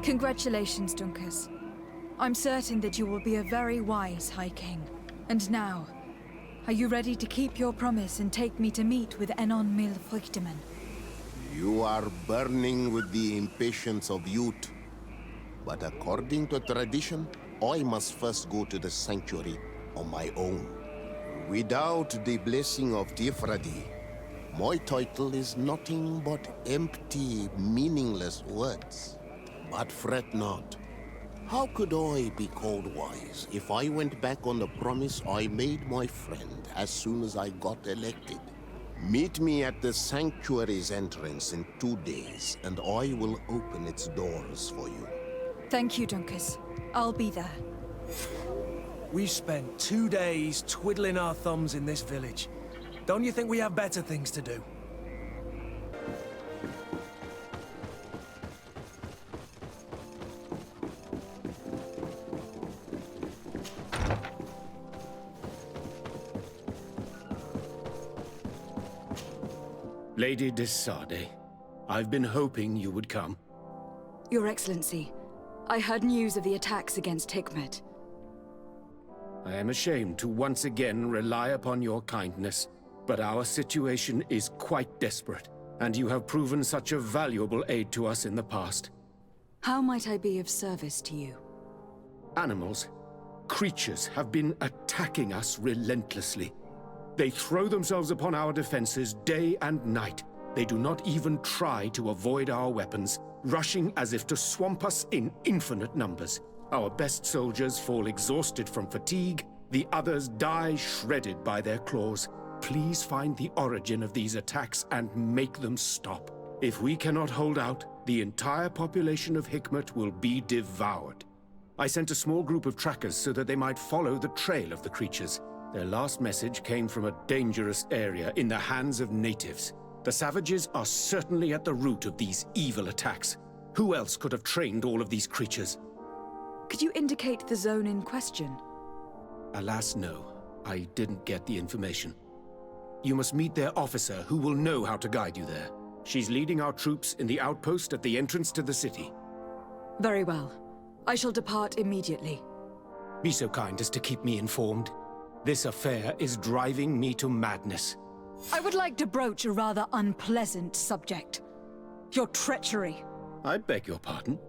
Congratulations, Dunkus. I'm certain that you will be a very wise High King. And now, are you ready to keep your promise and take me to meet with Enon Milfrichtiman? You are burning with the impatience of youth. But according to tradition, I must first go to the sanctuary on my own. Without the blessing of Tifradi, my title is nothing but empty, meaningless words. But fret not. How could I be called wise if I went back on the promise I made my friend as soon as I got elected? Meet me at the sanctuary's entrance in 2 days, and I will open its doors for you. Thank you, Dunkus. I'll be there. We spent 2 days twiddling our thumbs in this village. Don't you think we have better things to do? Lady de Sade, I've been hoping you would come. Your Excellency, I heard news of the attacks against Hikmet. I am ashamed to once again rely upon your kindness, but our situation is quite desperate, and you have proven such a valuable aid to us in the past. How might I be of service to you? Animals, creatures have been attacking us relentlessly. They throw themselves upon our defenses day and night. They do not even try to avoid our weapons, rushing as if to swamp us in infinite numbers. Our best soldiers fall exhausted from fatigue, the others die shredded by their claws. Please find the origin of these attacks and make them stop. If we cannot hold out, the entire population of Hikmet will be devoured. I sent a small group of trackers so that they might follow the trail of the creatures. Their last message came from a dangerous area in the hands of natives. The savages are certainly at the root of these evil attacks. Who else could have trained all of these creatures? Could you indicate the zone in question? Alas, no. I didn't get the information. You must meet their officer, who will know how to guide you there. She's leading our troops in the outpost at the entrance to the city. Very well. I shall depart immediately. Be so kind as to keep me informed. This affair is driving me to madness. I would like to broach a rather unpleasant subject. Your treachery. I beg your pardon?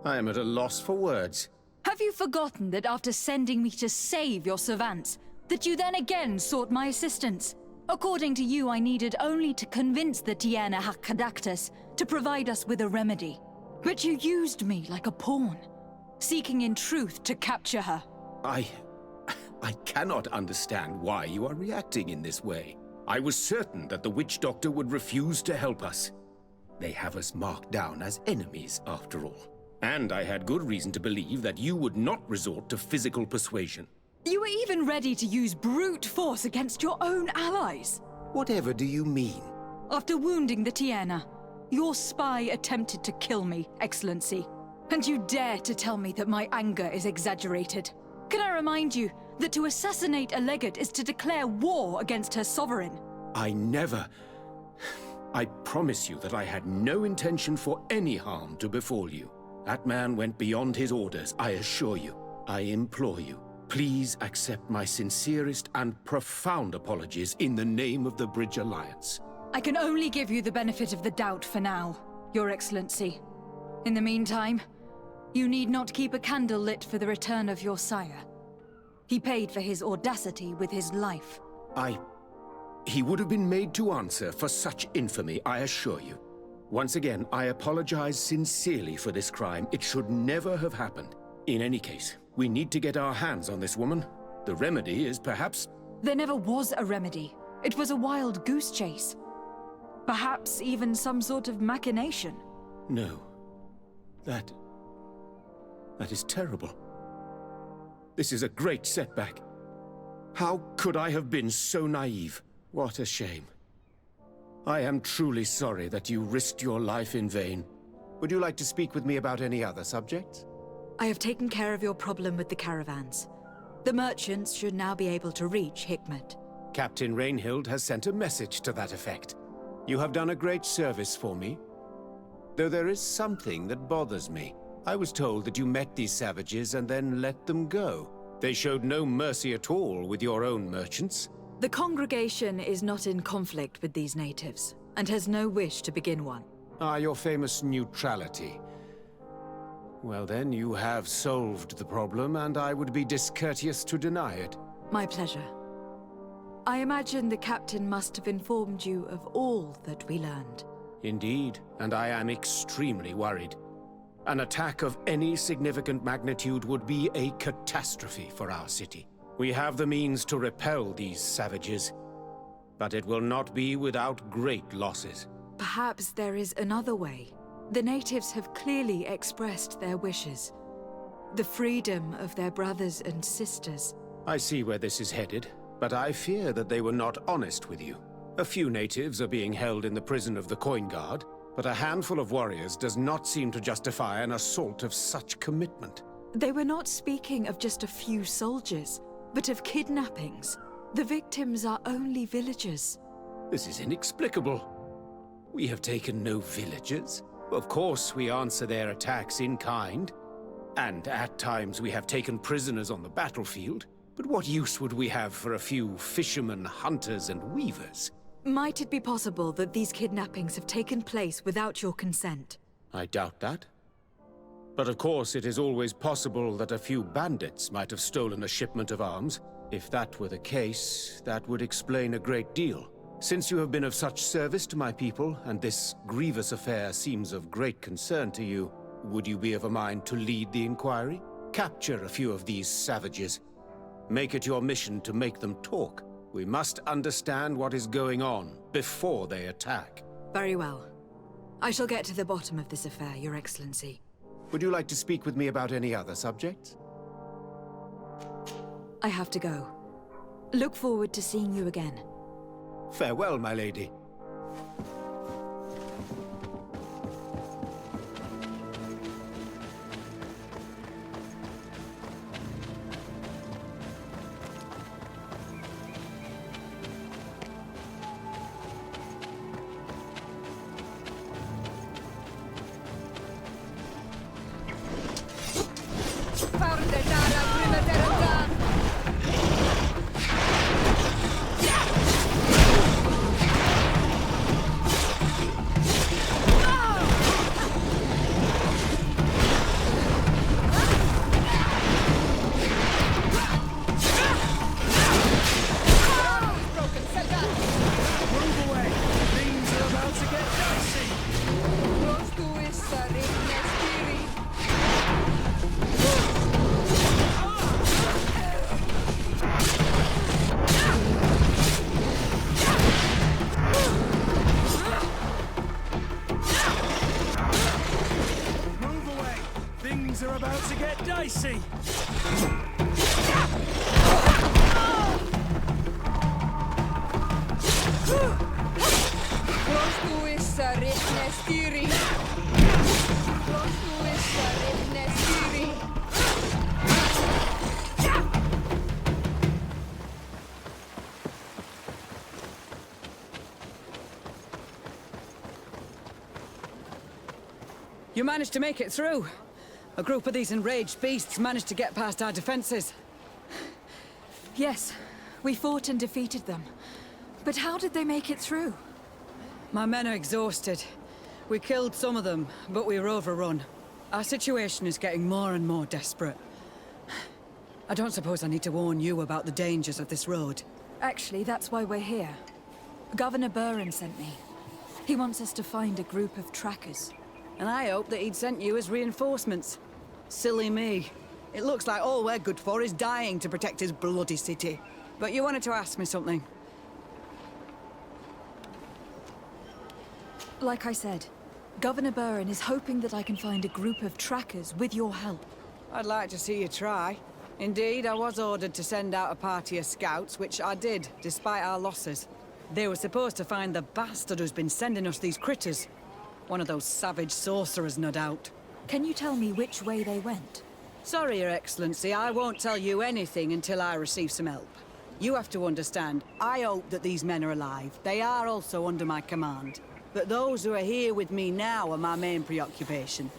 I am at a loss for words. Have you forgotten that after sending me to save your savants, that you then again sought my assistance? According to you, I needed only to convince the Tiana Hakadaktus to provide us with a remedy. But you used me like a pawn, seeking in truth to capture her. I cannot understand why you are reacting in this way. I was certain that the witch doctor would refuse to help us. They have us marked down as enemies, after all. And I had good reason to believe that you would not resort to physical persuasion. You were even ready to use brute force against your own allies. Whatever do you mean? After wounding the Tiana, your spy attempted to kill me, Excellency. And you dare to tell me that my anger is exaggerated. Can I remind you that to assassinate a legate is to declare war against her sovereign? I promise you that I had no intention for any harm to befall you. That man went beyond his orders, I assure you. I implore you, please accept my sincerest and profound apologies in the name of the Bridge Alliance. I can only give you the benefit of the doubt for now, Your Excellency. In the meantime, you need not keep a candle lit for the return of your sire. He paid for his audacity with his life. He would have been made to answer for such infamy, I assure you. Once again, I apologize sincerely for this crime. It should never have happened. In any case, we need to get our hands on this woman. The remedy is perhaps... There never was a remedy. It was a wild goose chase. Perhaps even some sort of machination. No. That is terrible. This is a great setback. How could I have been so naive? What a shame. I am truly sorry that you risked your life in vain. Would you like to speak with me about any other subjects? I have taken care of your problem with the caravans. The merchants should now be able to reach Hikmet. Captain Rainhild has sent a message to that effect. You have done a great service for me. Though there is something that bothers me. I was told that you met these savages and then let them go. They showed no mercy at all with your own merchants. The congregation is not in conflict with these natives, and has no wish to begin one. Ah, your famous neutrality. Well then, you have solved the problem, and I would be discourteous to deny it. My pleasure. I imagine the captain must have informed you of all that we learned. Indeed, and I am extremely worried. An attack of any significant magnitude would be a catastrophe for our city. We have the means to repel these savages, but it will not be without great losses. Perhaps there is another way. The natives have clearly expressed their wishes. The freedom of their brothers and sisters. I see where this is headed, but I fear that they were not honest with you. A few natives are being held in the prison of the Coin Guard, but a handful of warriors does not seem to justify an assault of such commitment. They were not speaking of just a few soldiers, but of kidnappings. The victims are only villagers. This is inexplicable. We have taken no villagers. Of course, we answer their attacks in kind. And at times we have taken prisoners on the battlefield. But what use would we have for a few fishermen, hunters, and weavers? Might it be possible that these kidnappings have taken place without your consent? I doubt that. But of course, it is always possible that a few bandits might have stolen a shipment of arms. If that were the case, that would explain a great deal. Since you have been of such service to my people, and this grievous affair seems of great concern to you, would you be of a mind to lead the inquiry? Capture a few of these savages. Make it your mission to make them talk. We must understand what is going on before they attack. Very well. I shall get to the bottom of this affair, Your Excellency. Would you like to speak with me about any other subjects? I have to go. Look forward to seeing you again. Farewell, my lady. You managed to make it through. A group of these enraged beasts managed to get past our defenses. Yes, we fought and defeated them. But how did they make it through? My men are exhausted. We killed some of them, but we were overrun. Our situation is getting more and more desperate. I don't suppose I need to warn you about the dangers of this road. Actually, that's why we're here. Governor Burren sent me. He wants us to find a group of trackers. And I hope that he'd sent you as reinforcements. Silly me. It looks like all we're good for is dying to protect his bloody city. But you wanted to ask me something. Like I said, Governor Burren is hoping that I can find a group of trackers with your help. I'd like to see you try. Indeed, I was ordered to send out a party of scouts, which I did, despite our losses. They were supposed to find the bastard who's been sending us these critters. One of those savage sorcerers, no doubt. Can you tell me which way they went? Sorry, Your Excellency, I won't tell you anything until I receive some help. You have to understand, I hope that these men are alive. They are also under my command. But those who are here with me now are my main preoccupation.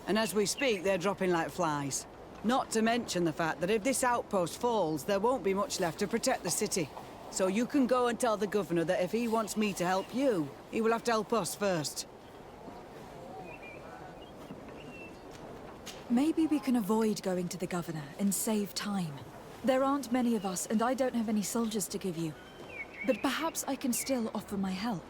And as we speak, they're dropping like flies. Not to mention the fact that if this outpost falls, there won't be much left to protect the city. So you can go and tell the governor that if he wants me to help you, he will have to help us first. Maybe we can avoid going to the governor and save time. There aren't many of us, and I don't have any soldiers to give you. But perhaps I can still offer my help.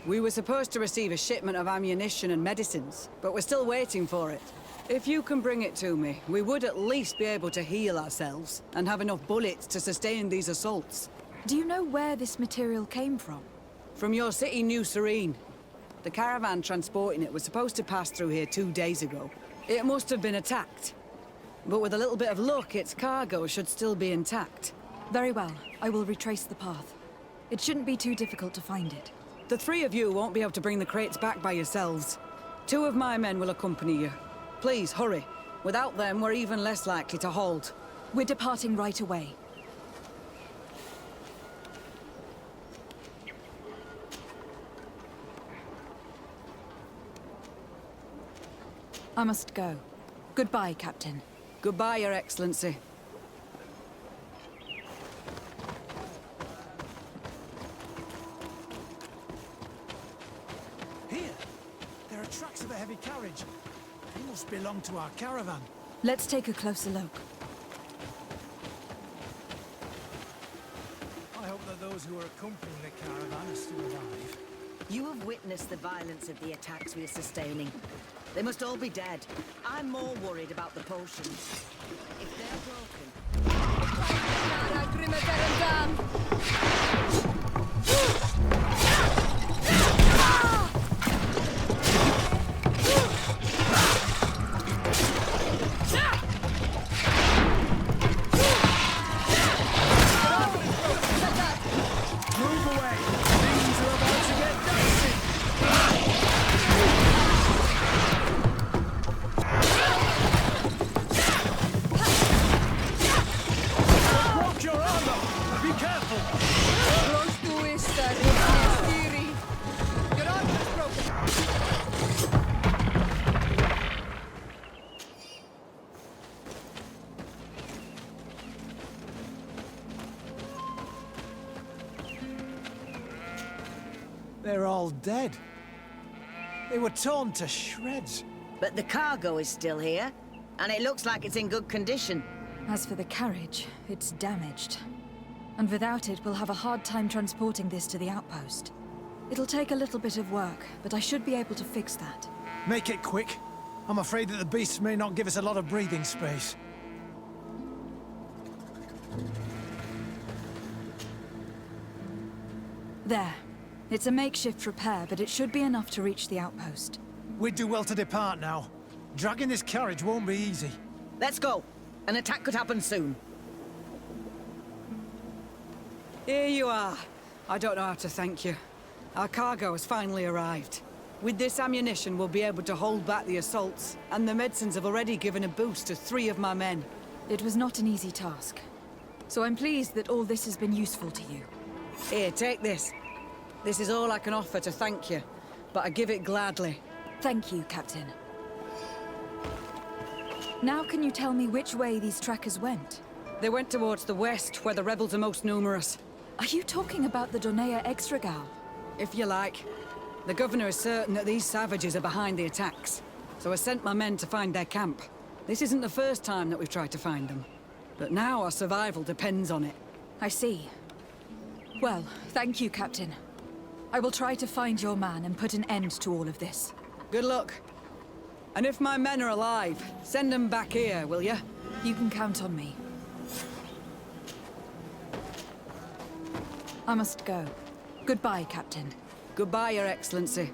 We were supposed to receive a shipment of ammunition and medicines, but we're still waiting for it. If you can bring it to me, we would at least be able to heal ourselves and have enough bullets to sustain these assaults. Do you know where this material came from? From your city, New Serene. The caravan transporting it was supposed to pass through here 2 days ago. It must have been attacked. But with a little bit of luck, its cargo should still be intact. Very well. I will retrace the path. It shouldn't be too difficult to find it. The 3 of you won't be able to bring the crates back by yourselves. 2 of my men will accompany you. Please, hurry. Without them, we're even less likely to hold. We're departing right away. I must go. Goodbye, Captain. Goodbye, Your Excellency. Here! There are tracks of a heavy carriage. They must belong to our caravan. Let's take a closer look. I hope that those who are accompanying the caravan are still alive. You have witnessed the violence of the attacks we are sustaining. They must all be dead. I'm more worried about the potions. If they're broken... Move away! Things are about to get dicey! Broke your armor! Be careful! Your arm is broken. They're all dead. They were torn to shreds. But the cargo is still here, and it looks like it's in good condition. As for the carriage, it's damaged. And without it, we'll have a hard time transporting this to the outpost. It'll take a little bit of work, but I should be able to fix that. Make it quick. I'm afraid that the beasts may not give us a lot of breathing space. There. It's a makeshift repair, but it should be enough to reach the outpost. We'd do well to depart now. Dragging this carriage won't be easy. Let's go. An attack could happen soon. Here you are. I don't know how to thank you. Our cargo has finally arrived. With this ammunition, we'll be able to hold back the assaults, and the medicines have already given a boost to 3 of my men. It was not an easy task. So I'm pleased that all this has been useful to you. Here, take this. This is all I can offer to thank you, but I give it gladly. Thank you, Captain. Now can you tell me which way these trackers went? They went towards the west, where the rebels are most numerous. Are you talking about the Donea Extragal? If you like. The governor is certain that these savages are behind the attacks, so I sent my men to find their camp. This isn't the first time that we've tried to find them, but now our survival depends on it. I see. Well, thank you, Captain. I will try to find your man and put an end to all of this. Good luck. And if my men are alive, send them back here, will you? You can count on me. I must go. Goodbye, Captain. Goodbye, Your Excellency.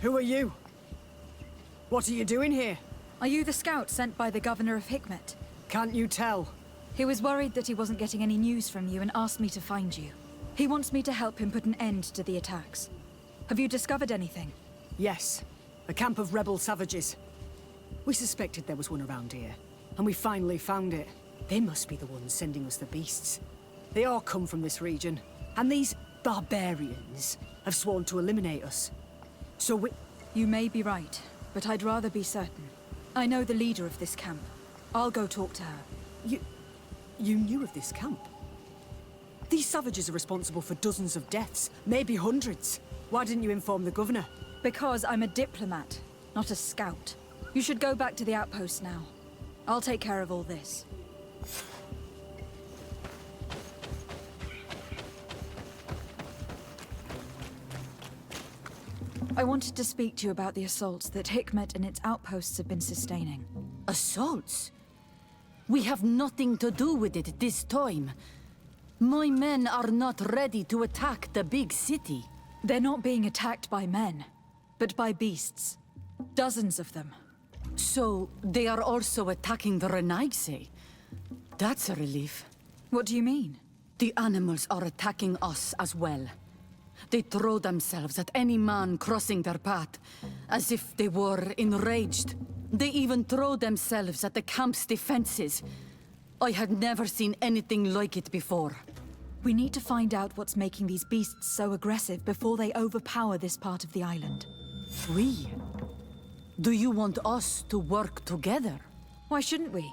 Who are you? What are you doing here? Are you the scout sent by the governor of Hikmet? Can't you tell? He was worried that he wasn't getting any news from you and asked me to find you. He wants me to help him put an end to the attacks. Have you discovered anything? Yes. A camp of rebel savages. We suspected there was one around here, and we finally found it. They must be the ones sending us the beasts. They all come from this region, and these barbarians have sworn to eliminate us. So we... You may be right, but I'd rather be certain. I know the leader of this camp. I'll go talk to her. You knew of this camp? These savages are responsible for dozens of deaths, maybe hundreds. Why didn't you inform the governor? Because I'm a diplomat, not a scout. You should go back to the outpost now. I'll take care of all this. I wanted to speak to you about the assaults that Hikmet and its outposts have been sustaining. Assaults? We have nothing to do with it this time. My men are not ready to attack the big city. They're not being attacked by men, but by beasts. Dozens of them. So, they are also attacking the Renaigse. That's a relief. What do you mean? The animals are attacking us as well. They throw themselves at any man crossing their path, as if they were enraged. They even throw themselves at the camp's defenses. I had never seen anything like it before. We need to find out what's making these beasts so aggressive before they overpower this part of the island. We? Do you want us to work together? Why shouldn't we?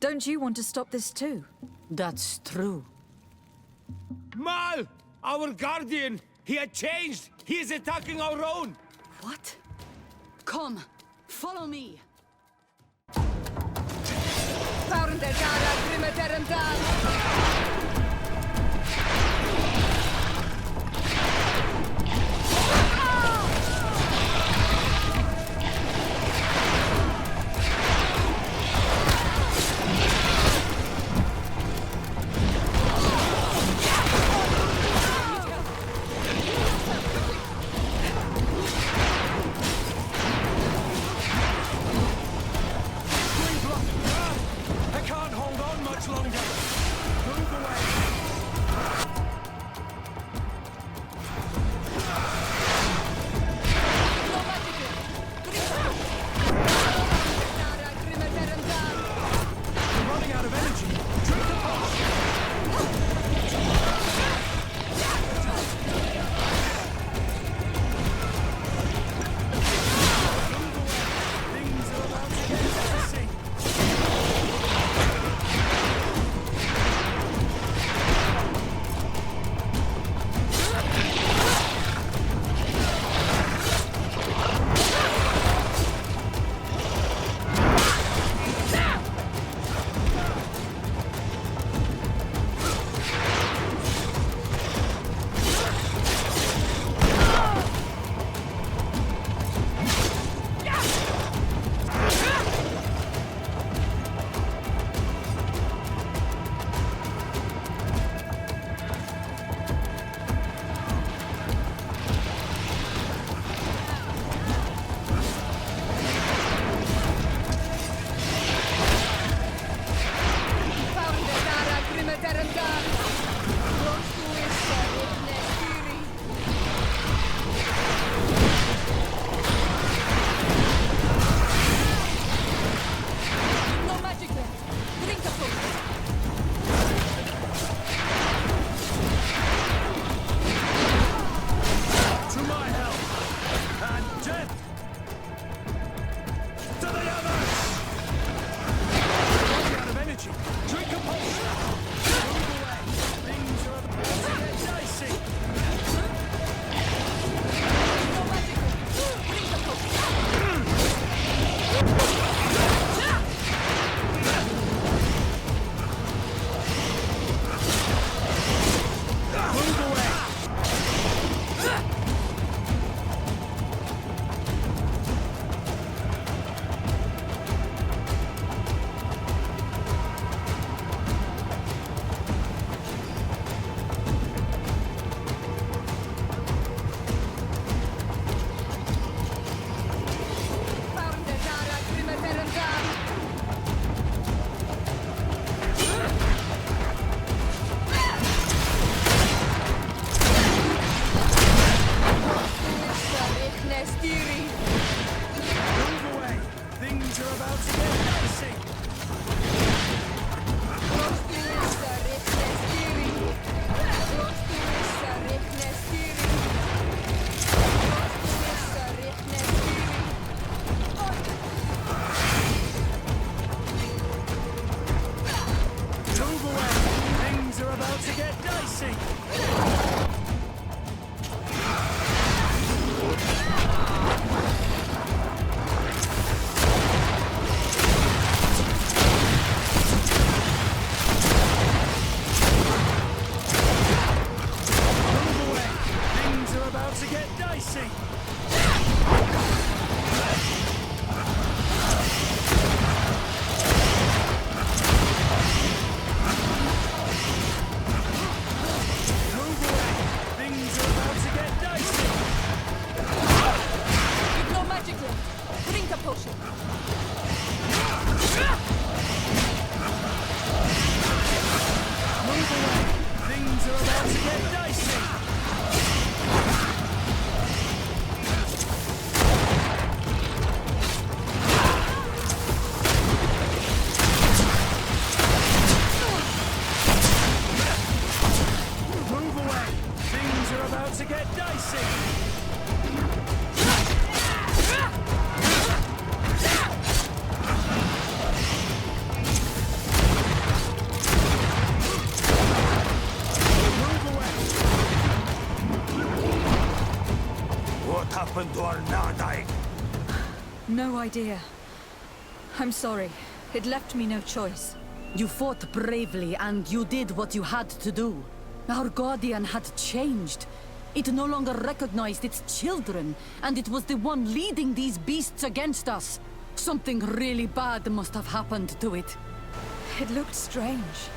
Don't you want to stop this too? That's true. Mal! Our guardian! He had changed! He is attacking our own! What? Come, follow me. dicey! Move away! Things are about to get dicey! No idea. I'm sorry. It left me no choice. You fought bravely and you did what you had to do. Our guardian had changed. It no longer recognized its children, and it was the one leading these beasts against us. Something really bad must have happened to it. It looked strange,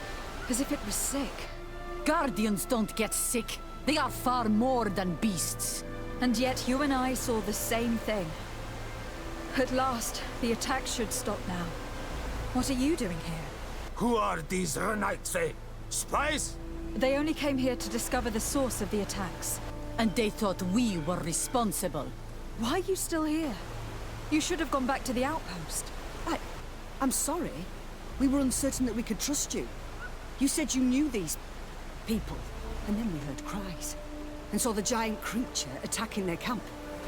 as if it was sick. Guardians don't get sick. They are far more than beasts. And yet you and I saw the same thing. At last, the attack should stop now. What are you doing here? Who are these Renaitse? Spies? They only came here to discover the source of the attacks. And they thought we were responsible. Why are you still here? You should have gone back to the outpost. I'm sorry. We were uncertain that we could trust you. You said you knew these people, and then we heard cries. And saw the giant creature attacking their camp.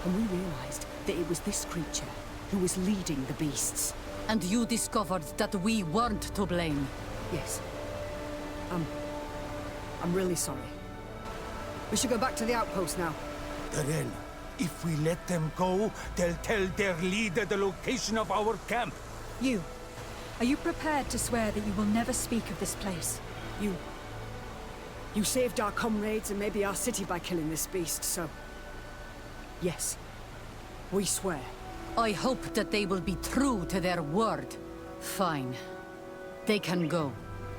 And we realized that it was this creature who was leading the beasts. And you discovered that we weren't to blame. Yes. I'm really sorry. We should go back to the outpost now. Darrell, if we let them go, they'll tell their leader the location of our camp. Are you prepared to swear that you will never speak of this place? You saved our comrades and maybe our city by killing this beast, so... Yes. We swear. I hope that they will be true to their word. Fine. They can go.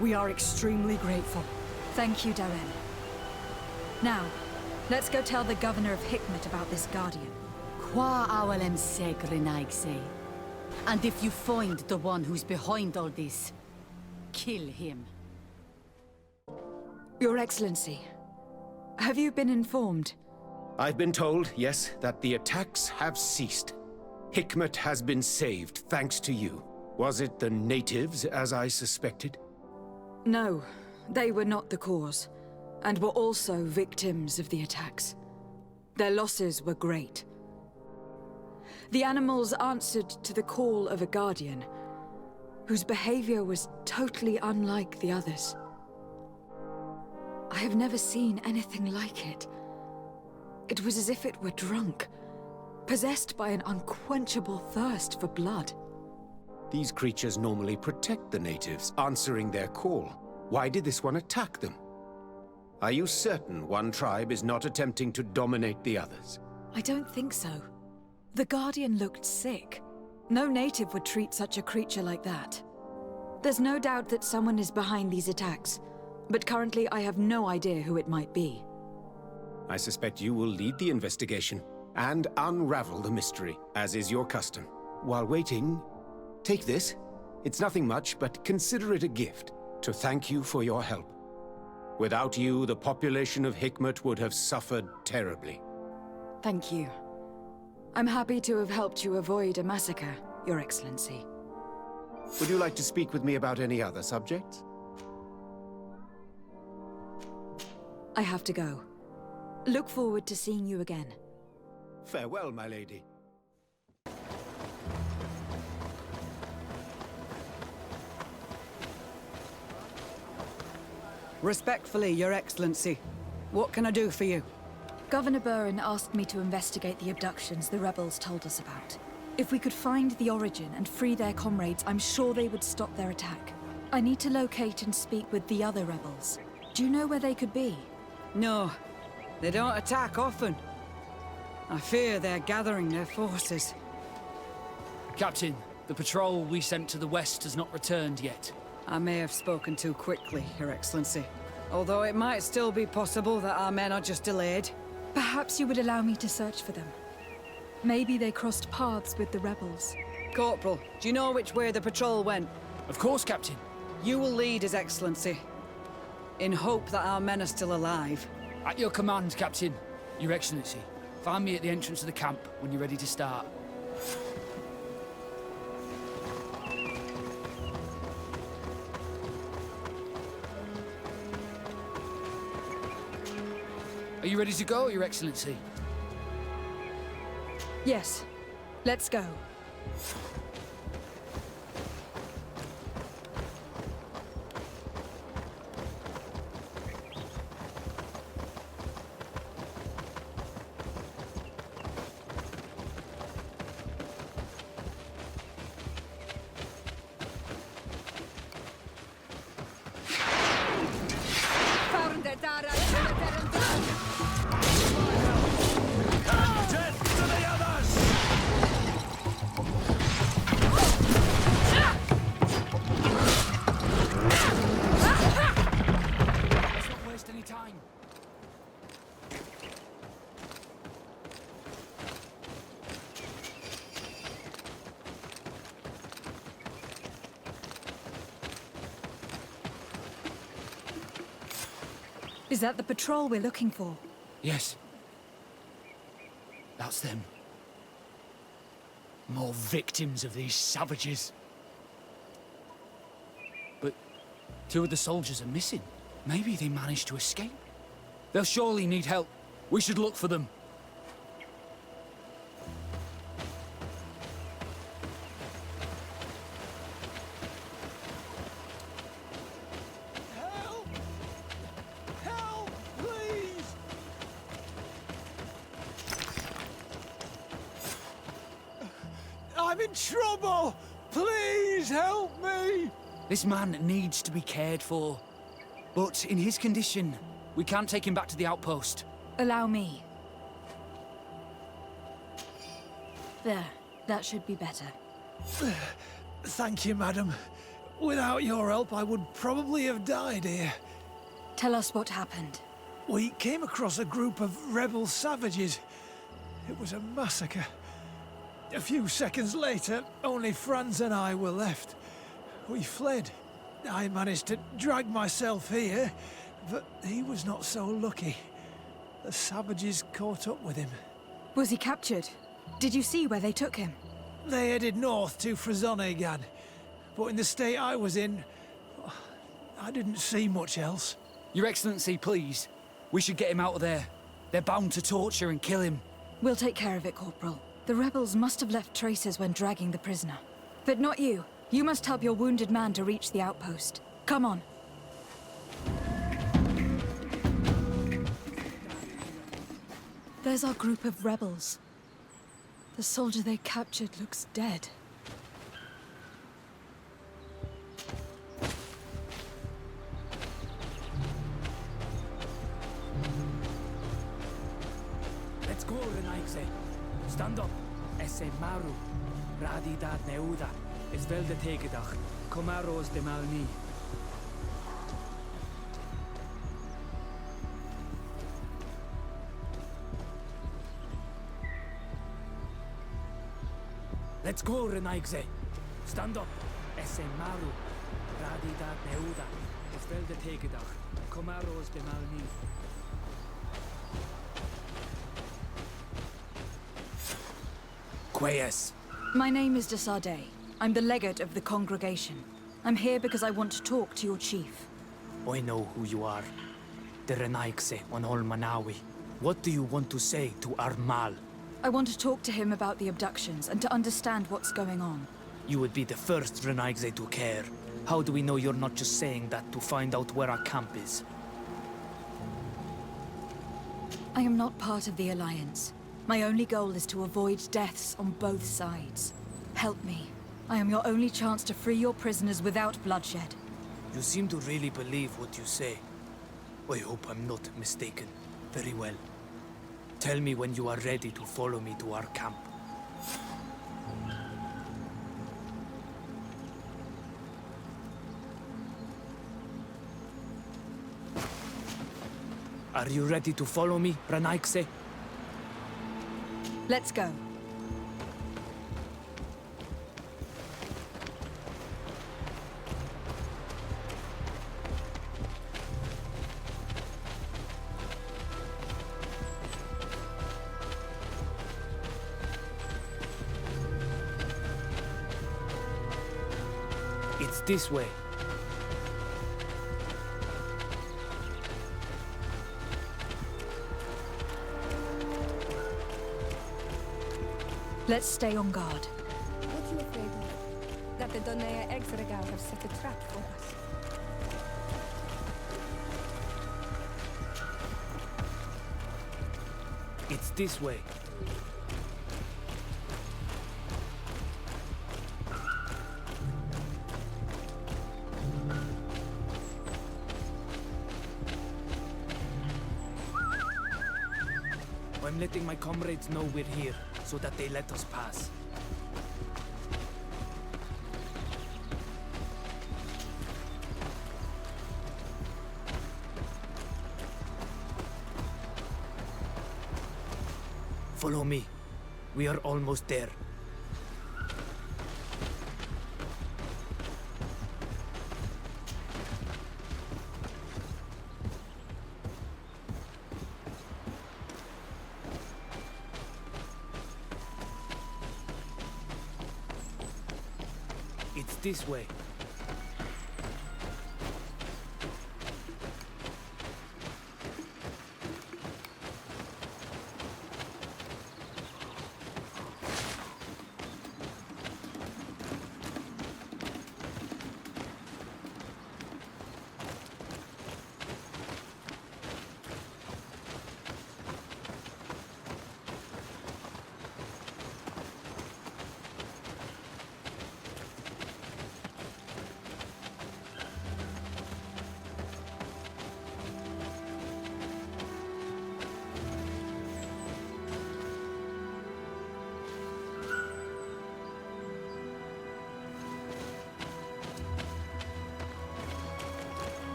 We are extremely grateful. Thank you, Darrell. Now, let's go tell the governor of Hikmet about this guardian. Qua awalem segrenaigse. And if you find the one who's behind all this, kill him. Your Excellency, have you been informed? I've been told, yes, that the attacks have ceased. Hikmet has been saved, thanks to you. Was it the natives, as I suspected? No, they were not the cause, and were also victims of the attacks. Their losses were great. The animals answered to the call of a guardian, whose behavior was totally unlike the others. I have never seen anything like it. It was as if it were drunk, possessed by an unquenchable thirst for blood. These creatures normally protect the natives, answering their call. Why did this one attack them? Are you certain one tribe is not attempting to dominate the others? I don't think so. The Guardian looked sick. No native would treat such a creature like that. There's no doubt that someone is behind these attacks, but currently I have no idea who it might be. I suspect you will lead the investigation and unravel the mystery, as is your custom. While waiting, take this. It's nothing much, but consider it a gift to thank you for your help. Without you, the population of Hikmet would have suffered terribly. Thank you. I'm happy to have helped you avoid a massacre, Your Excellency. Would you like to speak with me about any other subjects? I have to go. Look forward to seeing you again. Farewell, my lady. Respectfully, Your Excellency. What can I do for you? Governor Burren asked me to investigate the abductions the rebels told us about. If we could find the origin and free their comrades, I'm sure they would stop their attack. I need to locate and speak with the other rebels. Do you know where they could be? No, they don't attack often. I fear they're gathering their forces. Captain, the patrol we sent to the west has not returned yet. I may have spoken too quickly, Your Excellency. Although it might still be possible that our men are just delayed. Perhaps you would allow me to search for them. Maybe they crossed paths with the rebels. Corporal, do you know which way the patrol went? Of course, Captain. You will lead, His Excellency. In hope that our men are still alive. At your command, Captain. Your Excellency. Find me at the entrance of the camp when you're ready to start. Are you ready to go, Your Excellency? Yes. Let's go. Is that the patrol we're looking for? Yes. That's them. More victims of these savages. But 2 of the soldiers are missing. Maybe they managed to escape. They'll surely need help. We should look for them. I'm in trouble! Please help me! This man needs to be cared for. But in his condition, we can't take him back to the outpost. Allow me. There. That should be better. Thank you, madam. Without your help, I would probably have died here. Tell us what happened. We came across a group of rebel savages. It was a massacre. A few seconds later, only Franz and I were left. We fled. I managed to drag myself here, but he was not so lucky. The savages caught up with him. Was he captured? Did you see where they took him? They headed north to Frazonegan, but in the state I was in, I didn't see much else. Your Excellency, please. We should get him out of there. They're bound to torture and kill him. We'll take care of it, Corporal. The rebels must have left traces when dragging the prisoner. But not you. You must help your wounded man to reach the outpost. Come on. There's our group of rebels. The soldier they captured looks dead. Let's go, Renaigse. Stand up. Esse maru. Radi dat neuda. Is wel de tegendag. Comaros de malni. Let's go, Renaigse. Stand up. Esse maru. Radi dat neuda. Is wel de tegendag. Comaros de malni. Quayas. My name is Desarde. I'm the legate of the congregation. I'm here because I want to talk to your chief. I know who you are. The Renaigse on Ol Manawi. What do you want to say to Armal? I want to talk to him about the abductions and to understand what's going on. You would be the first Renaigse to care. How do we know you're not just saying that to find out where our camp is? I am not part of the Alliance. My only goal is to avoid deaths on both sides. Help me. I am your only chance to free your prisoners without bloodshed. You seem to really believe what you say. I hope I'm not mistaken. Very well. Tell me when you are ready to follow me to our camp. Are you ready to follow me, Pranaikse? Let's go. It's this way. Let's stay on guard. What are you afraid of? That the Donea Exregal have set a trap for us. It's this way. I'm letting my comrades know we're here, so that they let us pass. Follow me. We are almost there. It's this way.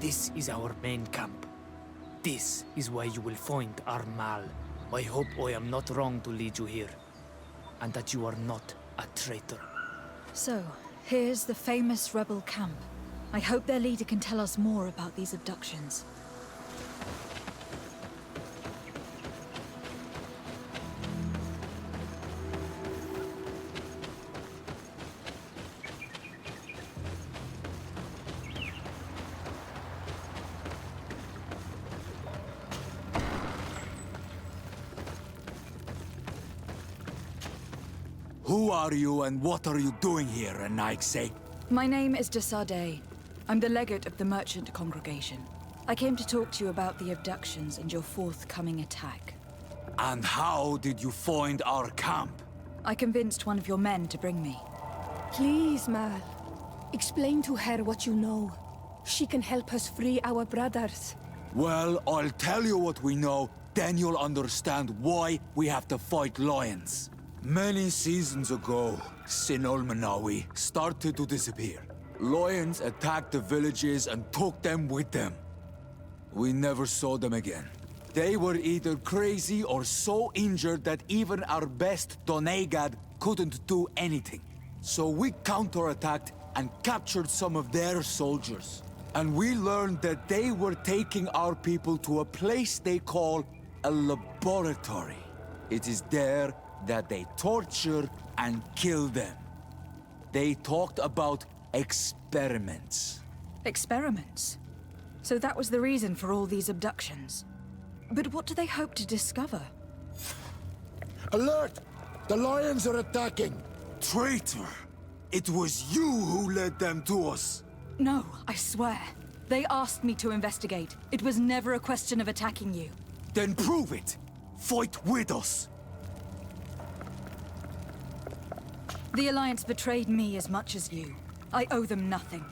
This is our main camp. This is where you will find our Mal. I hope I am not wrong to lead you here, and that you are not a traitor. So, here's the famous rebel camp. I hope their leader can tell us more about these abductions. Who are you and what are you doing here, Anaikse? My name is Desade. I'm the legate of the merchant congregation. I came to talk to you about the abductions and your forthcoming attack. And how did you find our camp? I convinced one of your men to bring me. Please, Mal. Explain to her what you know. She can help us free our brothers. Well, I'll tell you what we know, then you'll understand why we have to fight lions. Many seasons ago, Sinol Manawi started to disappear. Lions attacked the villages and took them with them. We never saw them again. They were either crazy or so injured that even our best Donegad couldn't do anything. So we counterattacked and captured some of their soldiers. And we learned that they were taking our people to a place they call a laboratory. It is there that they torture and kill them. They talked about experiments. Experiments? So that was the reason for all these abductions. But what do they hope to discover? Alert! The lions are attacking! Traitor! It was you who led them to us! No, I swear. They asked me to investigate. It was never a question of attacking you. Then prove it! Fight with us! The Alliance betrayed me as much as you. I owe them nothing.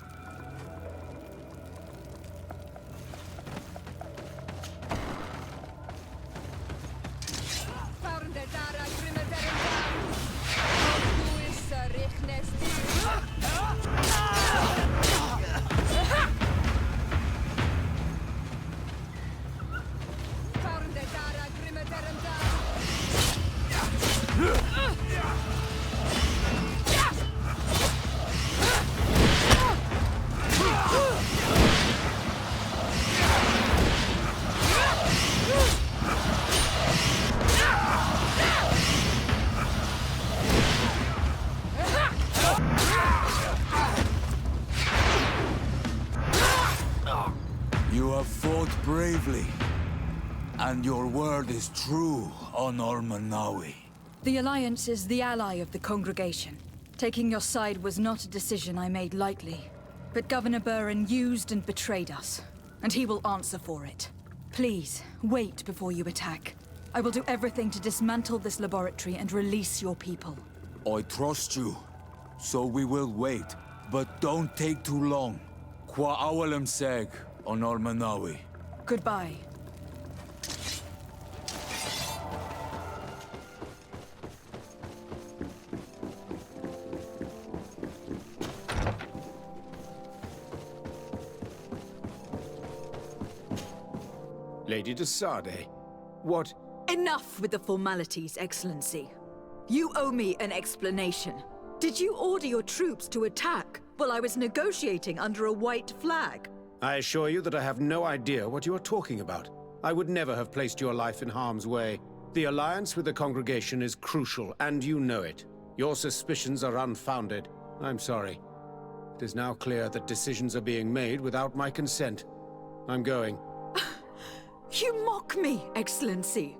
You have fought bravely, and your word is true, Honor Manawi. The Alliance is the ally of the Congregation. Taking your side was not a decision I made lightly. But Governor Burren used and betrayed us, and he will answer for it. Please, wait before you attack. I will do everything to dismantle this laboratory and release your people. I trust you, so we will wait. But don't take too long. Qua awalem seg, Honor Manawi. Goodbye. Lady de Sade, what... Enough with the formalities, Excellency. You owe me an explanation. Did you order your troops to attack while I was negotiating under a white flag? I assure you that I have no idea what you are talking about. I would never have placed your life in harm's way. The alliance with the Congregation is crucial, and you know it. Your suspicions are unfounded. I'm sorry. It is now clear that decisions are being made without my consent. I'm going. You mock me, Excellency.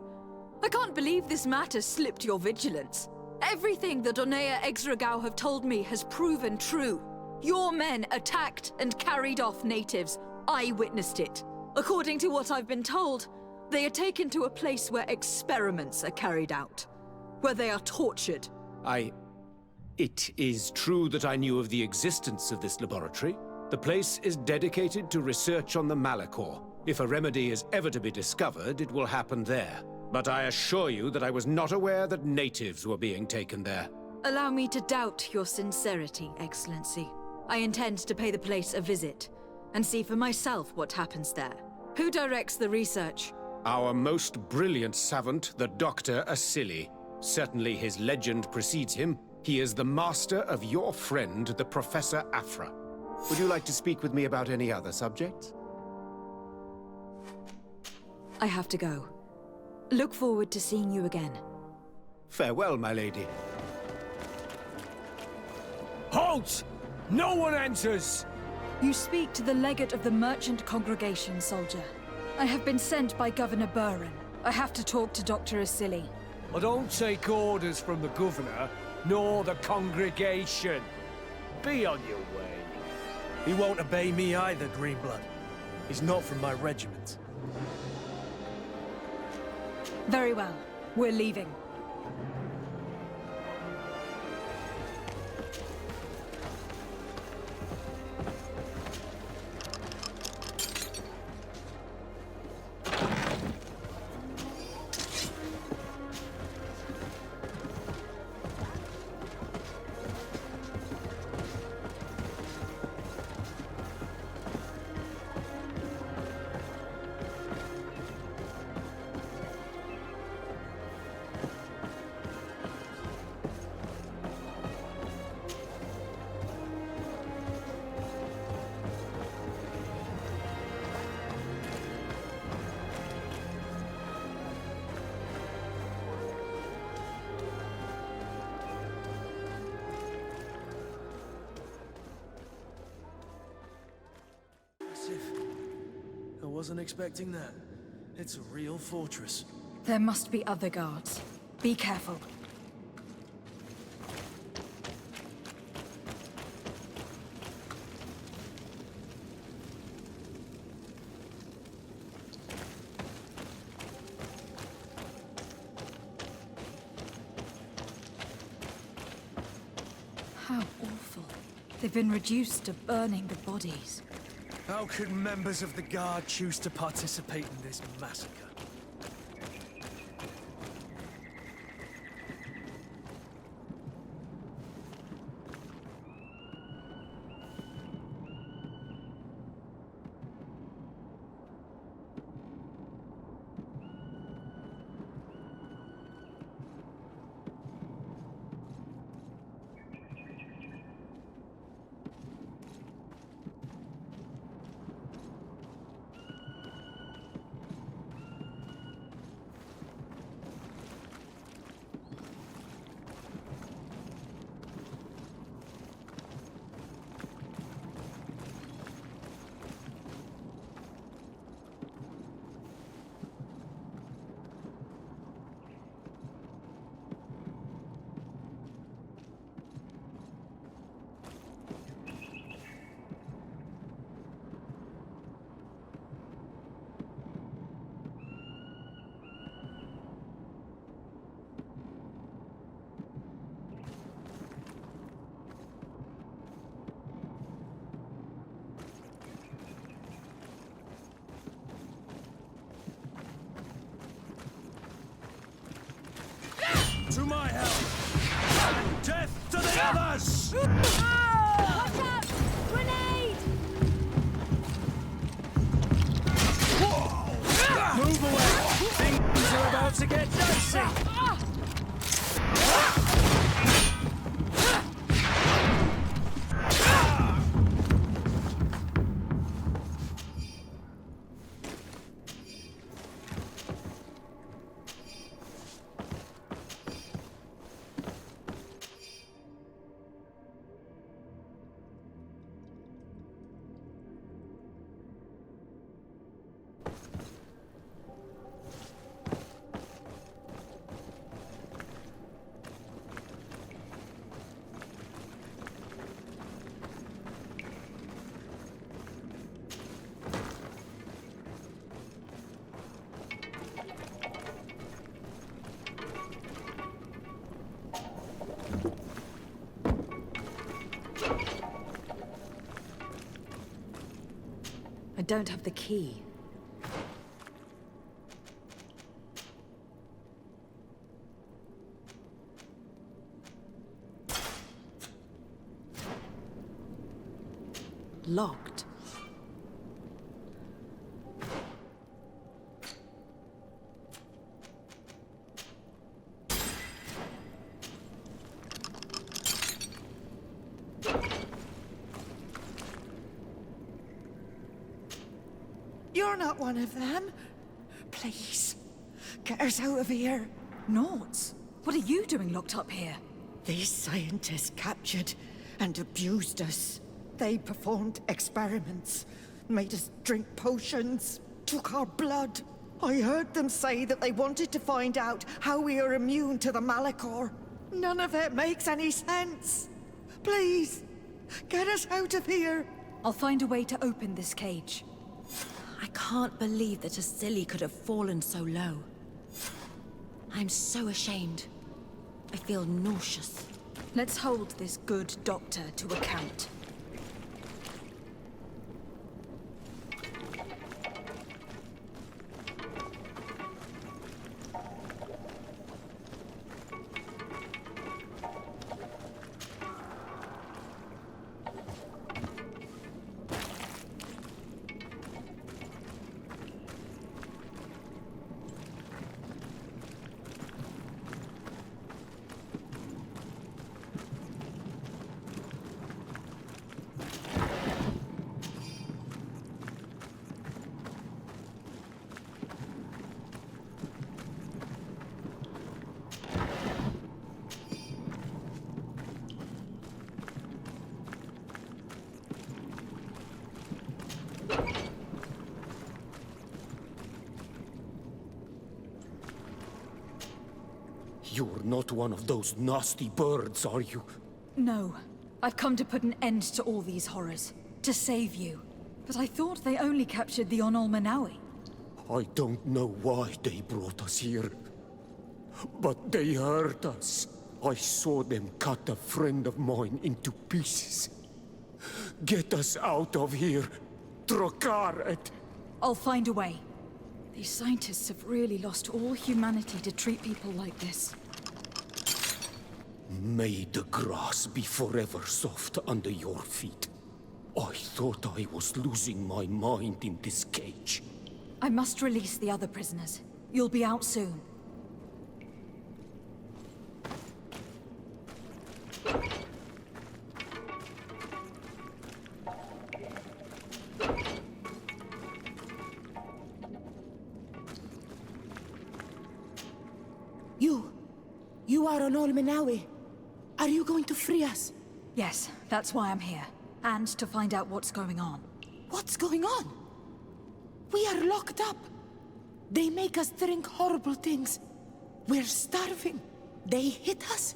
I can't believe this matter slipped your vigilance. Everything the Donea Exregao have told me has proven true. Your men attacked and carried off natives. I witnessed it. According to what I've been told, they are taken to a place where experiments are carried out. Where they are tortured. It is true that I knew of the existence of this laboratory. The place is dedicated to research on the Malachor. If a remedy is ever to be discovered, it will happen there. But I assure you that I was not aware that natives were being taken there. Allow me to doubt your sincerity, Excellency. I intend to pay the place a visit, and see for myself what happens there. Who directs the research? Our most brilliant savant, the Doctor Asili. Certainly his legend precedes him. He is the master of your friend, the Professor Afra. Would you like to speak with me about any other subjects? I have to go. Look forward to seeing you again. Farewell, my lady. Halt! No one enters! You speak to the legate of the Merchant Congregation, soldier. I have been sent by Governor Burren. I have to talk to Dr. Asili. I don't take orders from the governor, nor the congregation. Be on your way. He won't obey me either, Greenblood. He's not from my regiment. Very well. We're leaving. wasn't expecting that. It's a real fortress. There must be other guards. Be careful. How awful. They've been reduced to burning the bodies. How could members of the Guard choose to participate in this massacre? To my help! Death to the others! Watch out! Grenade! Whoa! Move away! Things are about to get dicey! I don't have the key. Locked. You're not one of them. Please, get us out of here. Noughts? What are you doing locked up here? These scientists captured and abused us. They performed experiments, made us drink potions, took our blood. I heard them say that they wanted to find out how we are immune to the Malachor. None of it makes any sense. Please, get us out of here. I'll find a way to open this cage. I can't believe that Asili could have fallen so low. I'm so ashamed. I feel nauseous. Let's hold this good doctor to account. You're not one of those nasty birds, are you? No. I've come to put an end to all these horrors. To save you. But I thought they only captured the Onol Manawi. I don't know why they brought us here. But they hurt us. I saw them cut a friend of mine into pieces. Get us out of here. Trokaret. I'll find a way. These scientists have really lost all humanity to treat people like this. May the grass be forever soft under your feet. I thought I was losing my mind in this cage. I must release the other prisoners. You'll be out soon. You are Onol Manawi. Are you going to free us? Yes, that's why I'm here. And to find out what's going on. What's going on? We are locked up. They make us drink horrible things. We're starving. They hit us.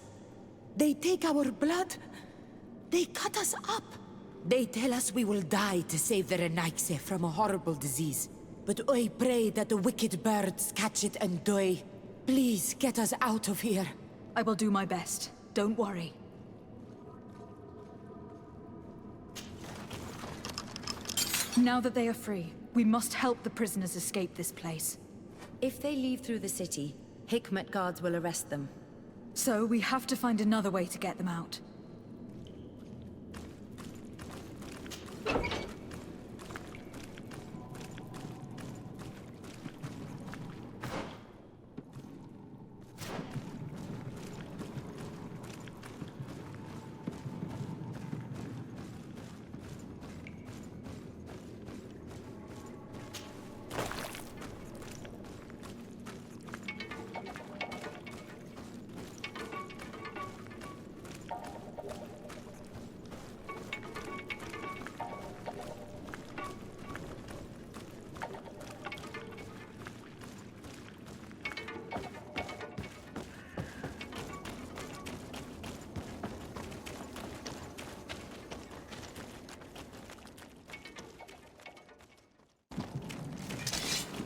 They take our blood. They cut us up. They tell us we will die to save the Renaikse from a horrible disease. But I pray that the wicked birds catch it and die. Please get us out of here. I will do my best. Don't worry. Now that they are free, we must help the prisoners escape this place. If they leave through the city, Hikmet guards will arrest them. So we have to find another way to get them out.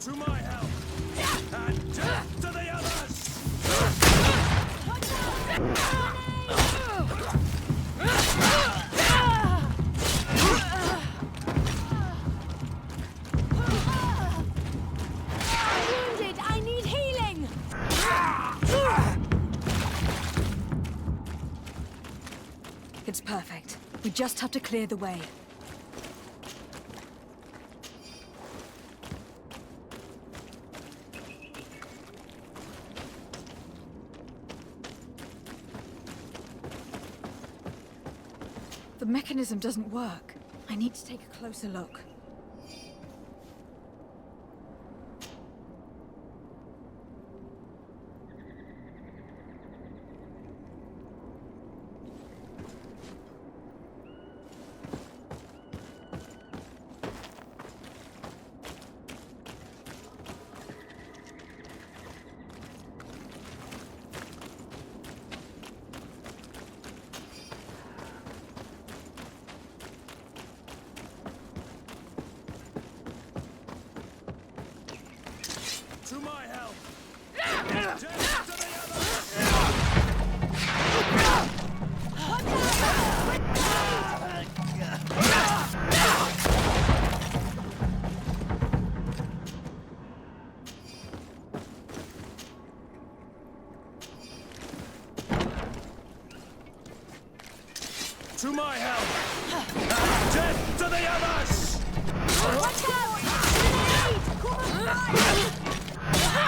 To my help! And death to the others! I'm wounded! I need healing! It's perfect. We just have to clear the way. The mechanism doesn't work. I need to take a closer look. To my help! Death to the others! To my help! Death to the others! Watch out!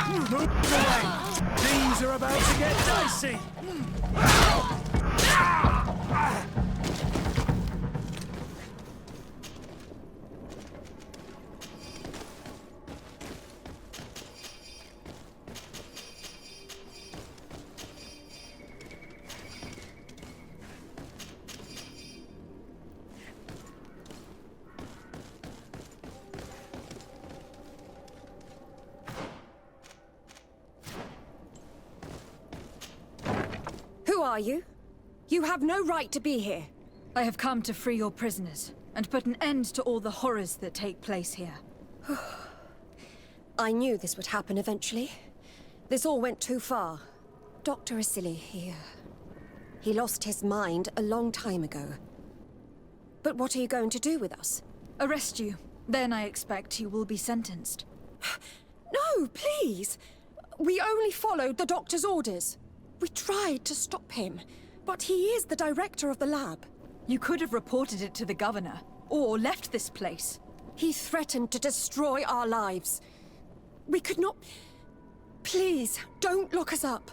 Move away! Things are about to get dicey! are you? You have no right to be here. I have come to free your prisoners, and put an end to all the horrors that take place here. I knew this would happen eventually. This all went too far. Dr. Asili, he lost his mind a long time ago. But what are you going to do with us? Arrest you. Then I expect you will be sentenced. No, please! We only followed the doctor's orders. We tried to stop him, but he is the director of the lab. You could have reported it to the governor, or left this place. He threatened to destroy our lives. We could not... Please, don't look us up.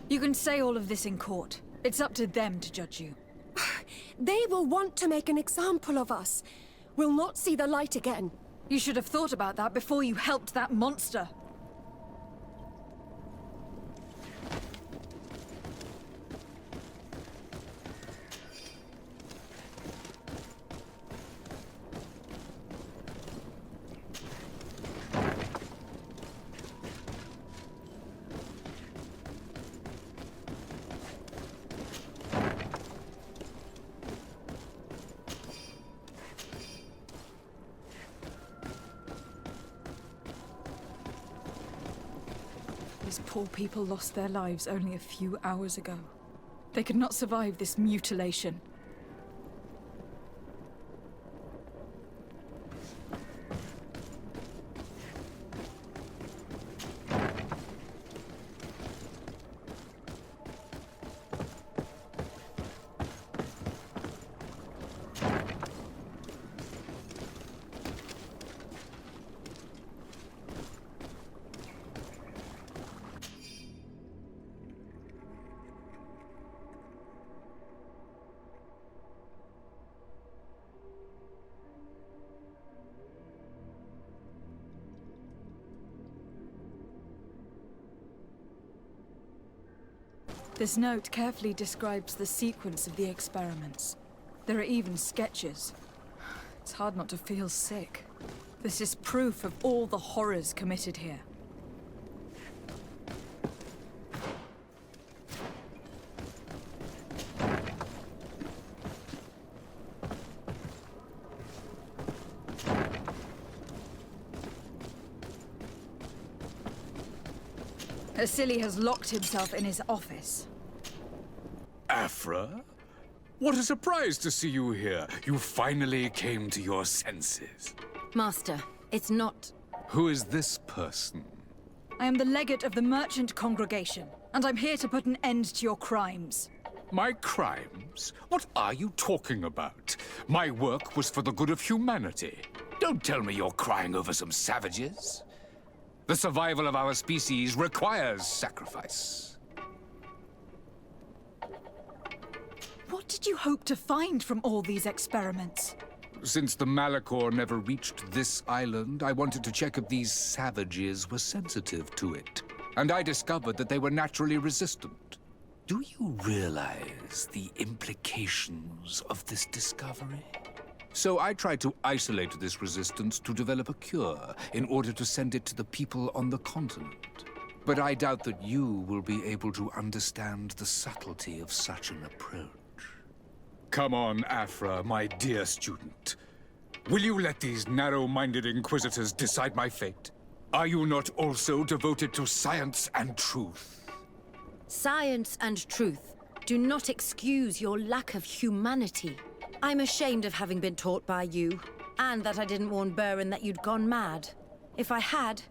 You can say all of this in court. It's up to them to judge you. They will want to make an example of us. We'll not see the light again. You should have thought about that before you helped that monster. These poor people lost their lives only a few hours ago. They could not survive this mutilation. This note carefully describes the sequence of the experiments. There are even sketches. It's hard not to feel sick. This is proof of all the horrors committed here. Asili has locked himself in his office. Afra? What a surprise to see you here. You finally came to your senses. Master, it's not... Who is this person? I am the legate of the merchant congregation, and I'm here to put an end to your crimes. My crimes? What are you talking about? My work was for the good of humanity. Don't tell me you're crying over some savages. The survival of our species requires sacrifice. What did you hope to find from all these experiments? Since the Malachor never reached this island, I wanted to check if these savages were sensitive to it. And I discovered that they were naturally resistant. Do you realize the implications of this discovery? So I tried to isolate this resistance to develop a cure in order to send it to the people on the continent. But I doubt that you will be able to understand the subtlety of such an approach. Come on, Afra, my dear student. Will you let these narrow-minded inquisitors decide my fate? Are you not also devoted to science and truth? Science and truth do not excuse your lack of humanity. I'm ashamed of having been taught by you, and that I didn't warn Burin that you'd gone mad. If I had,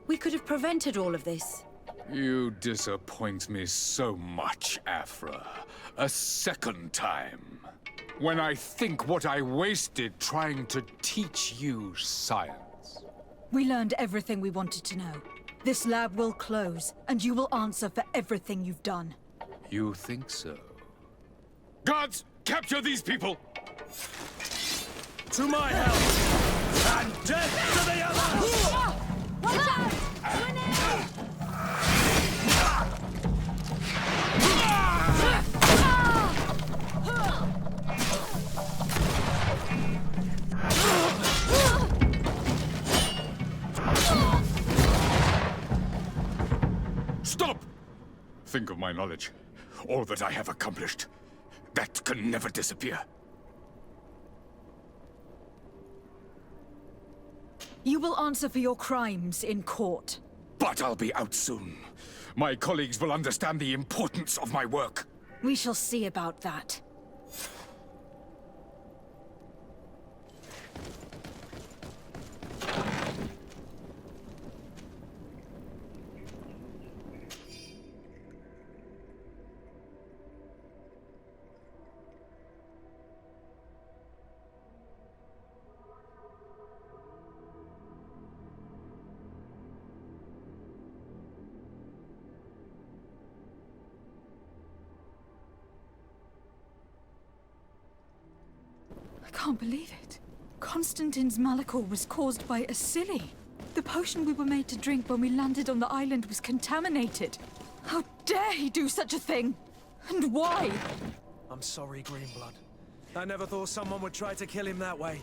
we could have prevented all of this. You disappoint me so much, Afra. A second time. When I think what I wasted trying to teach you science. We learned everything we wanted to know. This lab will close, and you will answer for everything you've done. You think so? Guards! Capture these people! To my help! And death to the others! Watch out! Stop! Think of my knowledge. All that I have accomplished. That can never disappear. You will answer for your crimes in court. But I'll be out soon. My colleagues will understand the importance of my work. We shall see about that. I can't believe it. Constantine's malachor was caused by Asili. The potion we were made to drink when we landed on the island was contaminated. How dare he do such a thing? And why? I'm sorry, Greenblood. I never thought someone would try to kill him that way.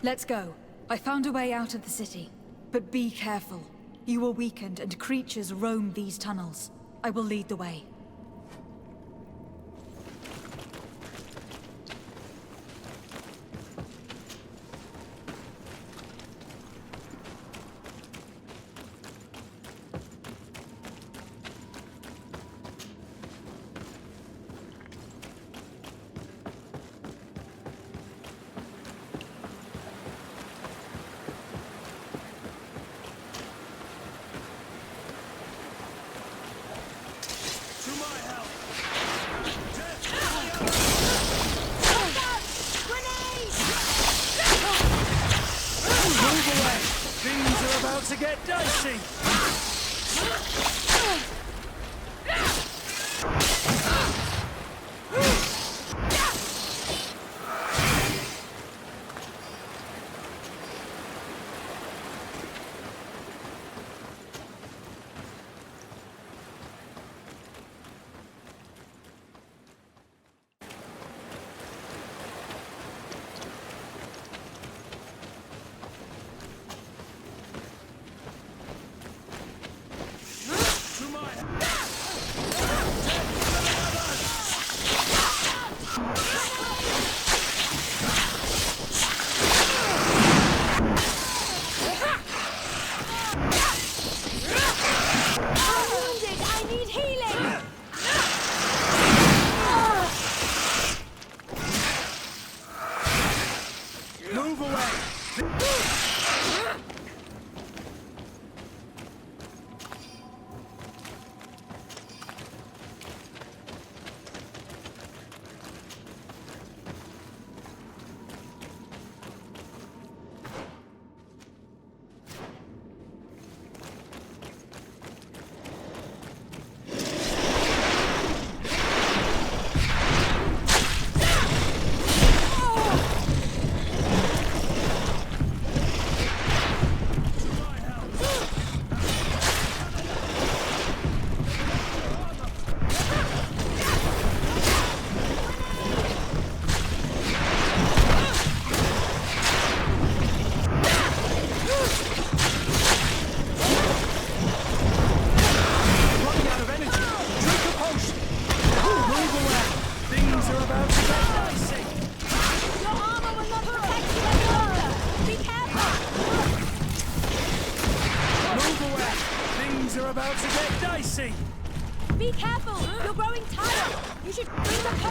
Let's go. I found a way out of the city. But be careful. You are weakened and creatures roam these tunnels. I will lead the way. To get dicey!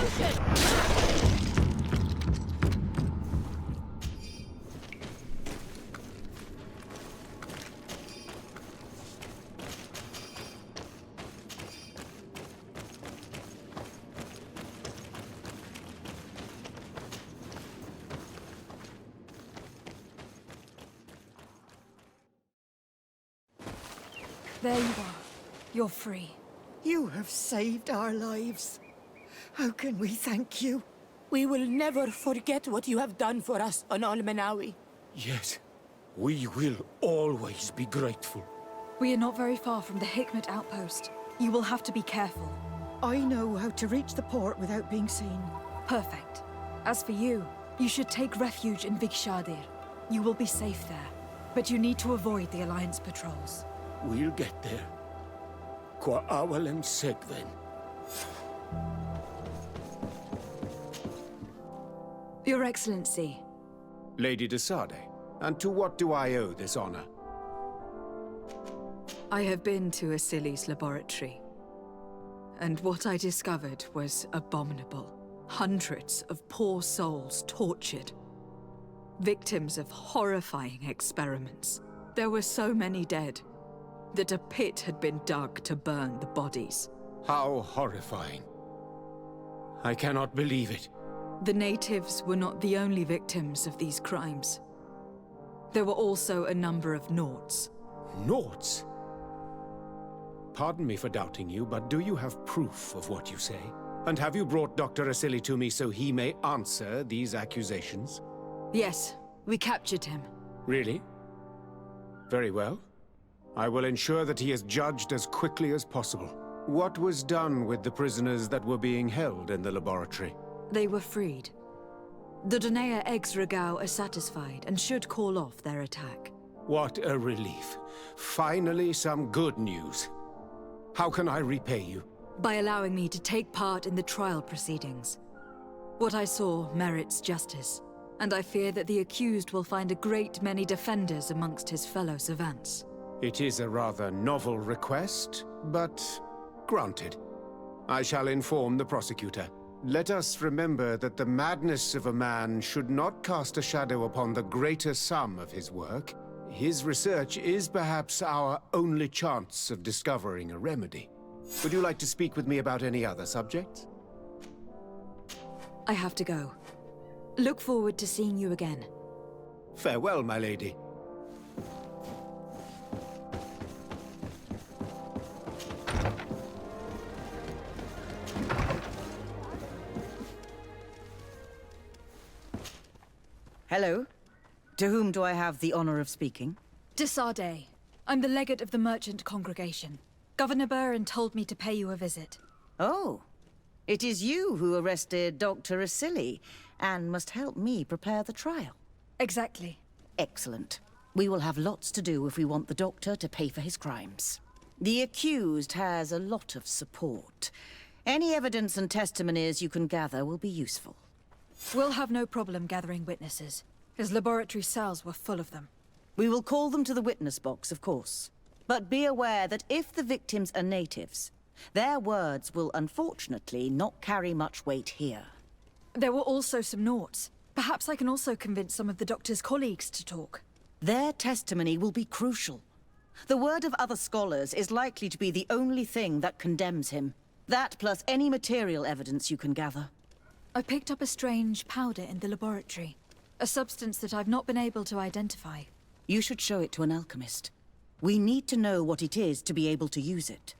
potion! There you are. You're free. You have saved our lives. How can we thank you? We will never forget what you have done for us on Al-Manawi. Yes, we will always be grateful. We are not very far from the Hikmet outpost. You will have to be careful. I know how to reach the port without being seen. Perfect. As for you, you should take refuge in Vikshadir. You will be safe there. But you need to avoid the Alliance patrols. We'll get there. Qua awalem segven. Your Excellency. Lady de Sade, and to what do I owe this honor? I have been to Asili's laboratory, and what I discovered was abominable. Hundreds of poor souls tortured. Victims of horrifying experiments. There were so many dead that a pit had been dug to burn the bodies. How horrifying. I cannot believe it. The natives were not the only victims of these crimes. There were also a number of Nauts. Nauts? Pardon me for doubting you, but do you have proof of what you say? And have you brought Dr. Asili to me so he may answer these accusations? Yes, we captured him. Really? Very well. I will ensure that he is judged as quickly as possible. What was done with the prisoners that were being held in the laboratory? They were freed. The Donea Eggsregau are satisfied and should call off their attack. What a relief. Finally, some good news. How can I repay you? By allowing me to take part in the trial proceedings. What I saw merits justice, and I fear that the accused will find a great many defenders amongst his fellow savants. It is a rather novel request, but granted. I shall inform the prosecutor. Let us remember that the madness of a man should not cast a shadow upon the greater sum of his work. His research is perhaps our only chance of discovering a remedy. Would you like to speak with me about any other subjects? I have to go. Look forward to seeing you again. Farewell, my lady. Hello. To whom do I have the honor of speaking? De Sade. I'm the legate of the merchant congregation. Governor Burin told me to pay you a visit. Oh. It is you who arrested Dr. Asili and must help me prepare the trial. Exactly. Excellent. We will have lots to do if we want the doctor to pay for his crimes. The accused has a lot of support. Any evidence and testimonies you can gather will be useful. We'll have no problem gathering witnesses. His laboratory cells were full of them. We will call them to the witness box, of course. But be aware that if the victims are natives, their words will unfortunately not carry much weight here. There were also some Nauts. Perhaps I can also convince some of the doctor's colleagues to talk. Their testimony will be crucial. The word of other scholars is likely to be the only thing that condemns him. That plus any material evidence you can gather. I picked up a strange powder in the laboratory. A substance that I've not been able to identify. You should show it to an alchemist. We need to know what it is to be able to use it.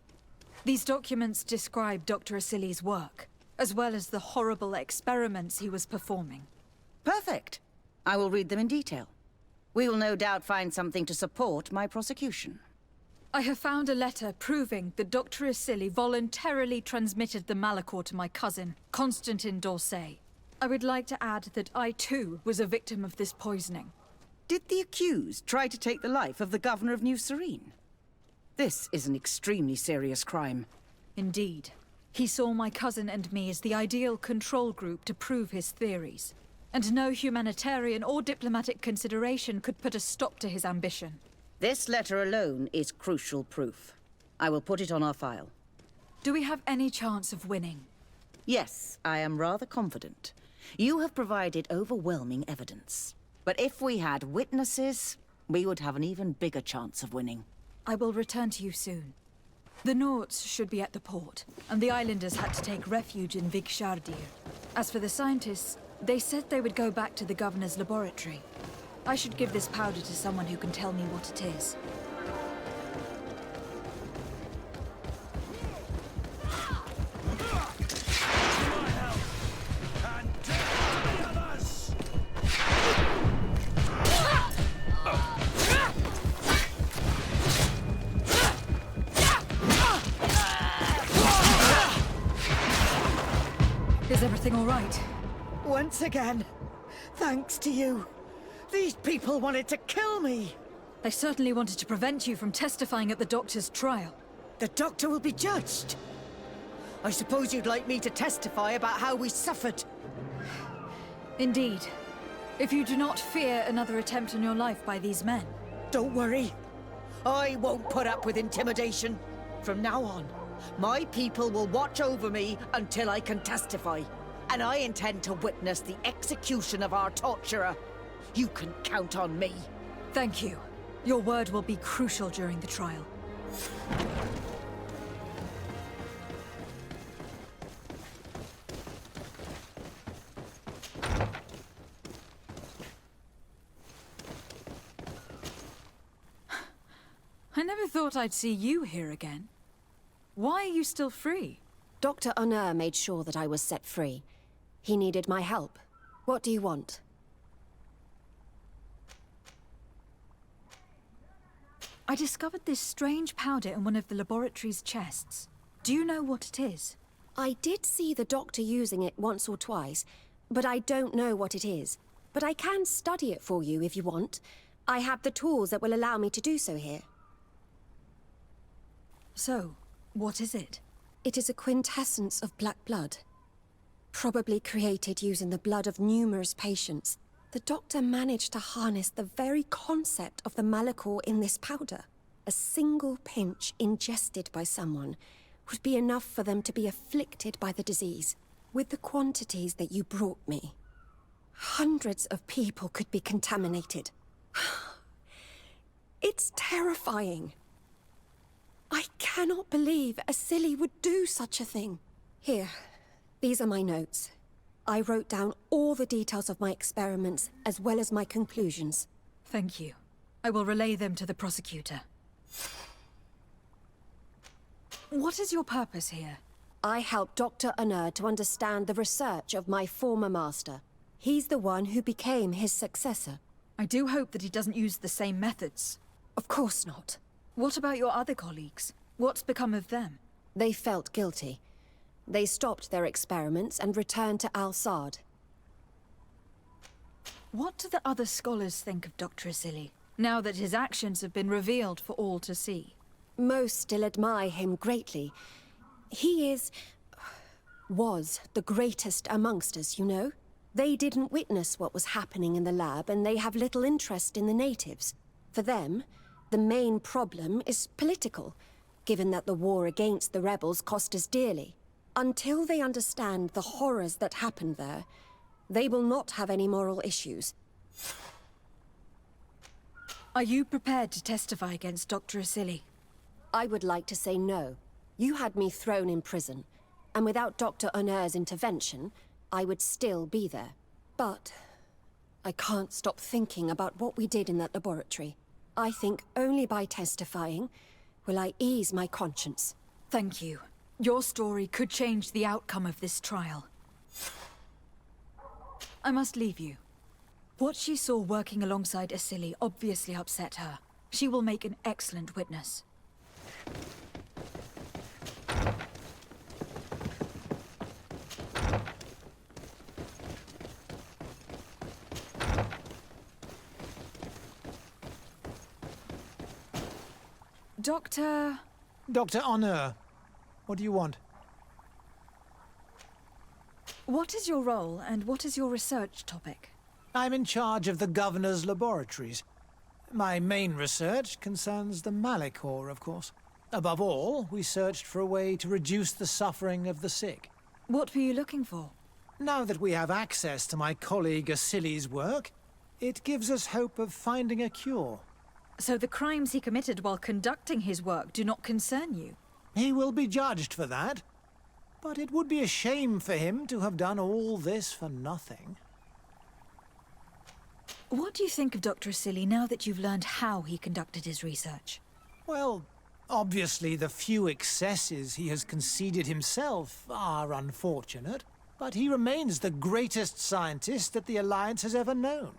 These documents describe Dr. Asili's work, as well as the horrible experiments he was performing. Perfect. I will read them in detail. We will no doubt find something to support my prosecution. I have found a letter proving that Dr. Asili voluntarily transmitted the Malachor to my cousin, Constantin d'Orsay. I would like to add that I too was a victim of this poisoning. Did the accused try to take the life of the governor of New Serene? This is an extremely serious crime. Indeed. He saw my cousin and me as the ideal control group to prove his theories. And no humanitarian or diplomatic consideration could put a stop to his ambition. This letter alone is crucial proof. I will put it on our file. Do we have any chance of winning? Yes, I am rather confident. You have provided overwhelming evidence. But if we had witnesses, we would have an even bigger chance of winning. I will return to you soon. The Nords should be at the port, and the islanders had to take refuge in Vigshardir. As for the scientists, they said they would go back to the governor's laboratory. I should give this powder to someone who can tell me what it is. Is everything all right? Once again, thanks to you. These people wanted to kill me. They certainly wanted to prevent you from testifying at the doctor's trial. The doctor will be judged. I suppose you'd like me to testify about how we suffered. Indeed. If you do not fear another attempt on your life by these men. Don't worry. I won't put up with intimidation. From now on, my people will watch over me until I can testify. And I intend to witness the execution of our torturer. You can count on me. Thank you. Your word will be crucial during the trial. I never thought I'd see you here again. Why are you still free? Dr. Honor made sure that I was set free. He needed my help. What do you want? I discovered this strange powder in one of the laboratory's chests. Do you know what it is? I did see the doctor using it once or twice, but I don't know what it is. But I can study it for you if you want. I have the tools that will allow me to do so here. So, what is it? It is a quintessence of black blood. Probably created using the blood of numerous patients. The doctor managed to harness the very concept of the Malachor in this powder. A single pinch ingested by someone would be enough for them to be afflicted by the disease. With the quantities that you brought me, hundreds of people could be contaminated. It's terrifying. I cannot believe Asili would do such a thing. Here, these are my notes. I wrote down all the details of my experiments, as well as my conclusions. Thank you. I will relay them to the prosecutor. What is your purpose here? I helped Dr. Honor to understand the research of my former master. He's the one who became his successor. I do hope that he doesn't use the same methods. Of course not. What about your other colleagues? What's become of them? They felt guilty. They stopped their experiments and returned to Al-Sad. What do the other scholars think of Dr. Asili, now that his actions have been revealed for all to see? Most still admire him greatly. He was the greatest amongst us, you know? They didn't witness what was happening in the lab, and they have little interest in the natives. For them, the main problem is political, given that the war against the rebels cost us dearly. Until they understand the horrors that happened there, they will not have any moral issues. Are you prepared to testify against Dr. Asili? I would like to say no. You had me thrown in prison, and without Dr. Honor's intervention, I would still be there. But I can't stop thinking about what we did in that laboratory. I think only by testifying will I ease my conscience. Thank you. Your story could change the outcome of this trial. I must leave you. What she saw working alongside Asili obviously upset her. She will make an excellent witness. Dr. Honor, what do you want? What is your role, and what is your research topic? I'm in charge of the governor's laboratories. My main research concerns the Malachor, of course. Above all, we searched for a way to reduce the suffering of the sick. What were you looking for? Now that we have access to my colleague Asili's work, it gives us hope of finding a cure. So the crimes he committed while conducting his work do not concern you? He will be judged for that. But it would be a shame for him to have done all this for nothing. What do you think of Dr. Asili now that you've learned how he conducted his research? Well, obviously the few excesses he has conceded himself are unfortunate, but he remains the greatest scientist that the Alliance has ever known.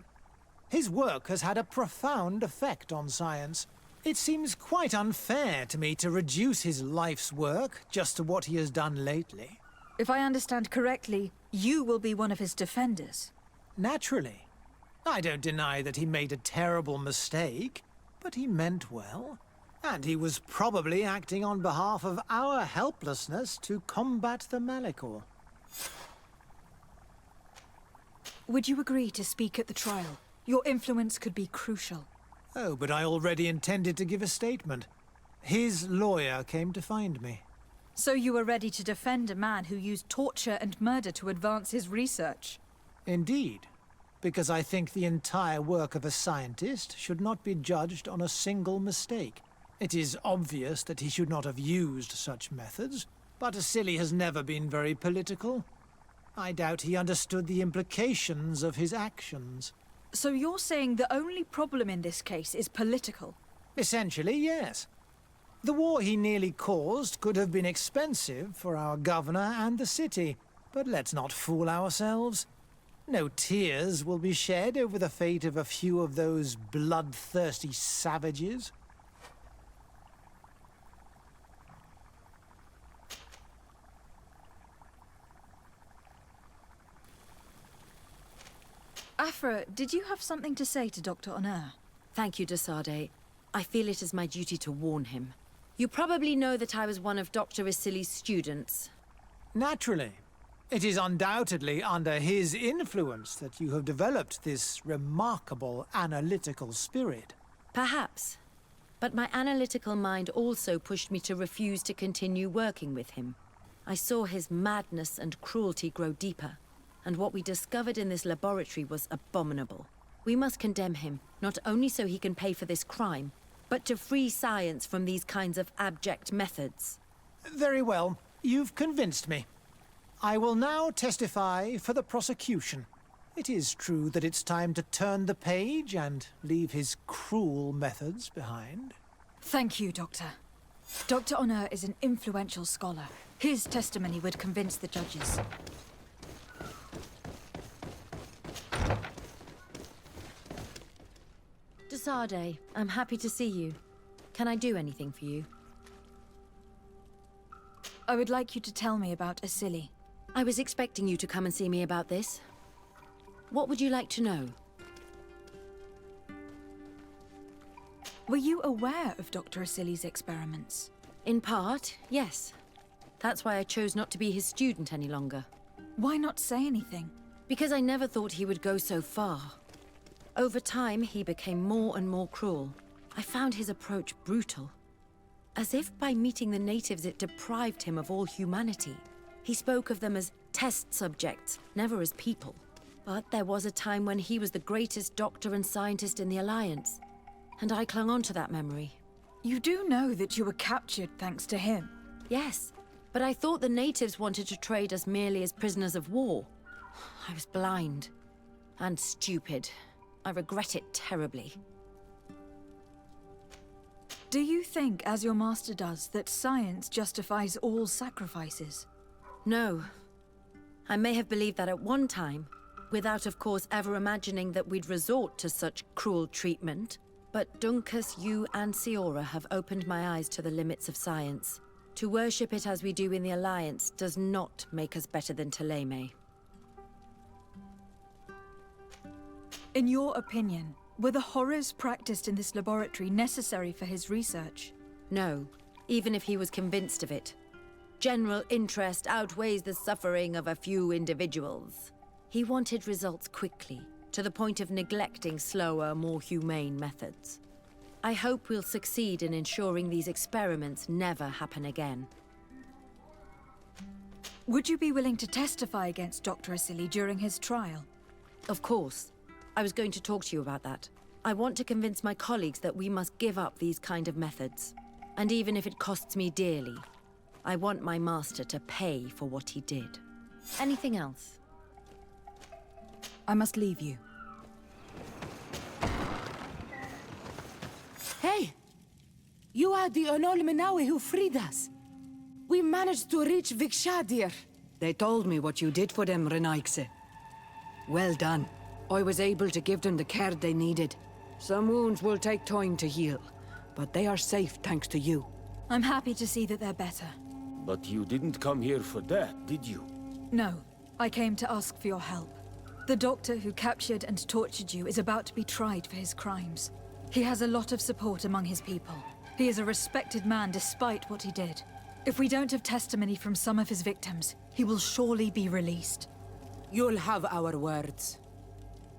His work has had a profound effect on science. It seems quite unfair to me to reduce his life's work just to what he has done lately. If I understand correctly, you will be one of his defenders. Naturally. I don't deny that he made a terrible mistake, but he meant well. And he was probably acting on behalf of our helplessness to combat the Malachor. Would you agree to speak at the trial? Your influence could be crucial. Oh, but I already intended to give a statement. His lawyer came to find me. So you were ready to defend a man who used torture and murder to advance his research? Indeed, because I think the entire work of a scientist should not be judged on a single mistake. It is obvious that he should not have used such methods, but Asili has never been very political. I doubt he understood the implications of his actions. So you're saying the only problem in this case is political? Essentially, yes. The war he nearly caused could have been expensive for our governor and the city, but let's not fool ourselves. No tears will be shed over the fate of a few of those bloodthirsty savages. Afra, did you have something to say to Dr. Honor? Thank you, Desade. I feel it is my duty to warn him. You probably know that I was one of Dr. Asili's students. Naturally. It is undoubtedly under his influence that you have developed this remarkable analytical spirit. Perhaps. But my analytical mind also pushed me to refuse to continue working with him. I saw his madness and cruelty grow deeper, and what we discovered in this laboratory was abominable. We must condemn him, not only so he can pay for this crime, but to free science from these kinds of abject methods. Very well. You've convinced me. I will now testify for the prosecution. It is true that it's time to turn the page and leave his cruel methods behind. Thank you, Doctor. Dr. Honor is an influential scholar. His testimony would convince the judges. Desade, I'm happy to see you. Can I do anything for you? I would like you to tell me about Asili. I was expecting you to come and see me about this. What would you like to know? Were you aware of Dr. Asili's experiments? In part, yes. That's why I chose not to be his student any longer. Why not say anything? Because I never thought he would go so far. Over time, he became more and more cruel. I found his approach brutal. As if by meeting the natives it deprived him of all humanity. He spoke of them as test subjects, never as people. But there was a time when he was the greatest doctor and scientist in the Alliance. And I clung on to that memory. You do know that you were captured thanks to him? Yes, but I thought the natives wanted to trade us merely as prisoners of war. I was blind. And stupid. I regret it terribly. Do you think, as your master does, that science justifies all sacrifices? No. I may have believed that at one time, without of course ever imagining that we'd resort to such cruel treatment. But Dunkus, you and Siora have opened my eyes to the limits of science. To worship it as we do in the Alliance does not make us better than Teleme. In your opinion, were the horrors practiced in this laboratory necessary for his research? No, even if he was convinced of it. General interest outweighs the suffering of a few individuals. He wanted results quickly, to the point of neglecting slower, more humane methods. I hope we'll succeed in ensuring these experiments never happen again. Would you be willing to testify against Dr. Asili during his trial? Of course. I was going to talk to you about that. I want to convince my colleagues that we must give up these kind of methods. And even if it costs me dearly, I want my master to pay for what he did. Anything else? I must leave you. Hey! You are the Onol Menawi who freed us. We managed to reach Vikshadir. They told me what you did for them, Renaikse. Well done. I was able to give them the care they needed. Some wounds will take time to heal, but they are safe thanks to you. I'm happy to see that they're better. But you didn't come here for that, did you? No, I came to ask for your help. The doctor who captured and tortured you is about to be tried for his crimes. He has a lot of support among his people. He is a respected man despite what he did. If we don't have testimony from some of his victims, he will surely be released. You'll have our words.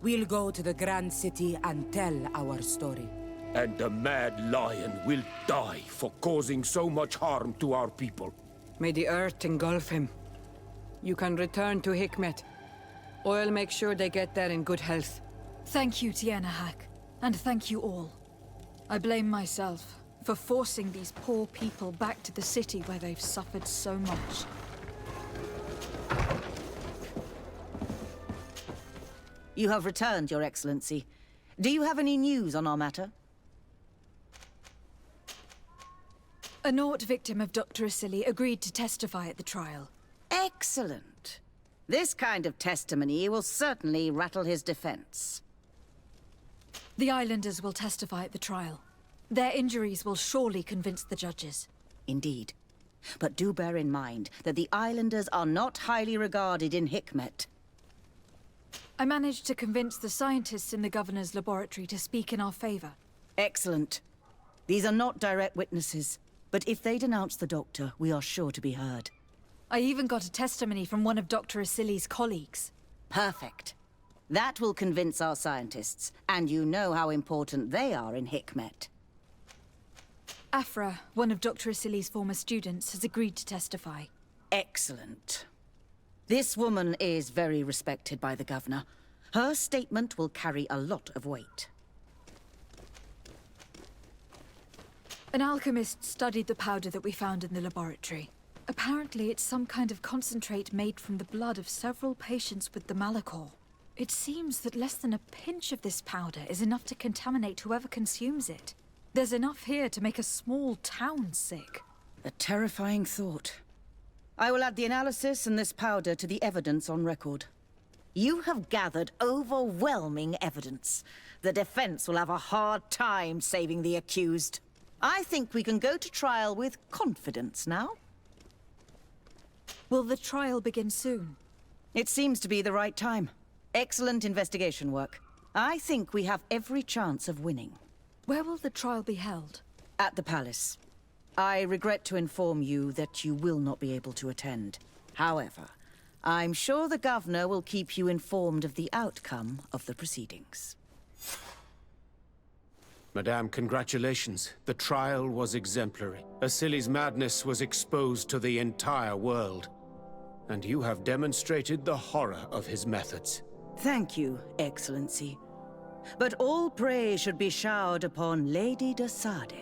We'll go to the Grand City and tell our story. And the Mad Lion will die for causing so much harm to our people. May the earth engulf him. You can return to Hikmet. I'll make sure they get there in good health. Thank you, Tiana Hak, and thank you all. I blame myself for forcing these poor people back to the city where they've suffered so much. You have returned, Your Excellency. Do you have any news on our matter? A Nort victim of Dr. Asili agreed to testify at the trial. Excellent. This kind of testimony will certainly rattle his defense. The islanders will testify at the trial. Their injuries will surely convince the judges. Indeed. But do bear in mind that the islanders are not highly regarded in Hikmet. I managed to convince the scientists in the governor's laboratory to speak in our favor. Excellent. These are not direct witnesses, but if they denounce the doctor, we are sure to be heard. I even got a testimony from one of Dr. Asili's colleagues. Perfect. That will convince our scientists, and you know how important they are in Hikmet. Afra, one of Dr. Asili's former students, has agreed to testify. Excellent. This woman is very respected by the governor. Her statement will carry a lot of weight. An alchemist studied the powder that we found in the laboratory. Apparently, it's some kind of concentrate made from the blood of several patients with the Malachor. It seems that less than a pinch of this powder is enough to contaminate whoever consumes it. There's enough here to make a small town sick. A terrifying thought. I will add the analysis and this powder to the evidence on record. You have gathered overwhelming evidence. The defense will have a hard time saving the accused. I think we can go to trial with confidence now. Will the trial begin soon? It seems to be the right time. Excellent investigation work. I think we have every chance of winning. Where will the trial be held? At the palace. I regret to inform you that you will not be able to attend. However, I'm sure the governor will keep you informed of the outcome of the proceedings. Madame, congratulations. The trial was exemplary. Asili's madness was exposed to the entire world. And you have demonstrated the horror of his methods. Thank you, Excellency. But all praise should be showered upon Lady de Sade.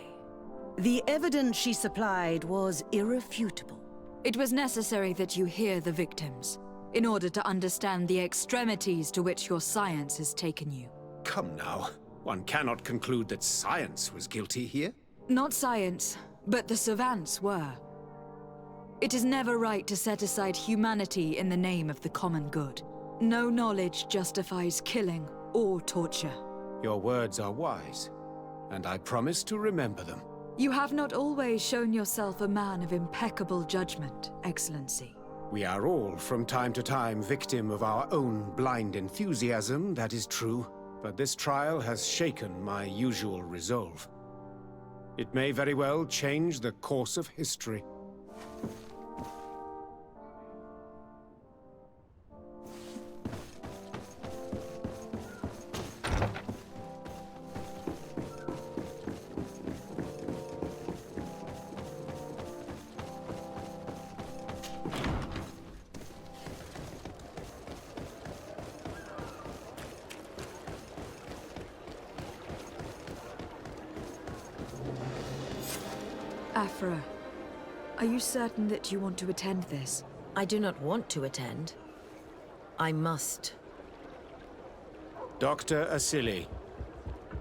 The evidence she supplied was irrefutable. It was necessary that you hear the victims, in order to understand the extremities to which your science has taken you. Come now. One cannot conclude that science was guilty here. Not science, but the savants were. It is never right to set aside humanity in the name of the common good. No knowledge justifies killing or torture. Your words are wise, and I promise to remember them. You have not always shown yourself a man of impeccable judgment, Excellency. We are all, from time to time, victim of our own blind enthusiasm, that is true. But this trial has shaken my usual resolve. It may very well change the course of history. Afra, are you certain that you want to attend this? I do not want to attend. I must. Dr. Asili,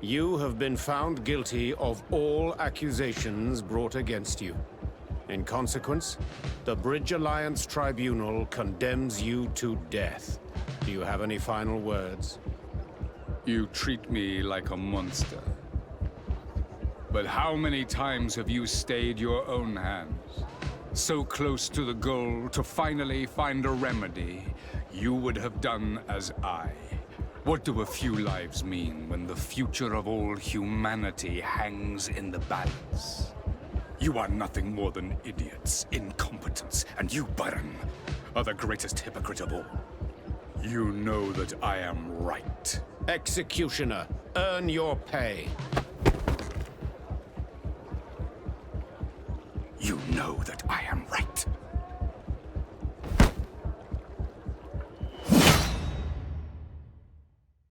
you have been found guilty of all accusations brought against you. In consequence, the Bridge Alliance Tribunal condemns you to death. Do you have any final words? You treat me like a monster. But how many times have you stayed your own hands? So close to the goal to finally find a remedy, you would have done as I. What do a few lives mean when the future of all humanity hangs in the balance? You are nothing more than idiots, incompetents, and you, Baron, are the greatest hypocrite of all. You know that I am right. Executioner, earn your pay. You know that I am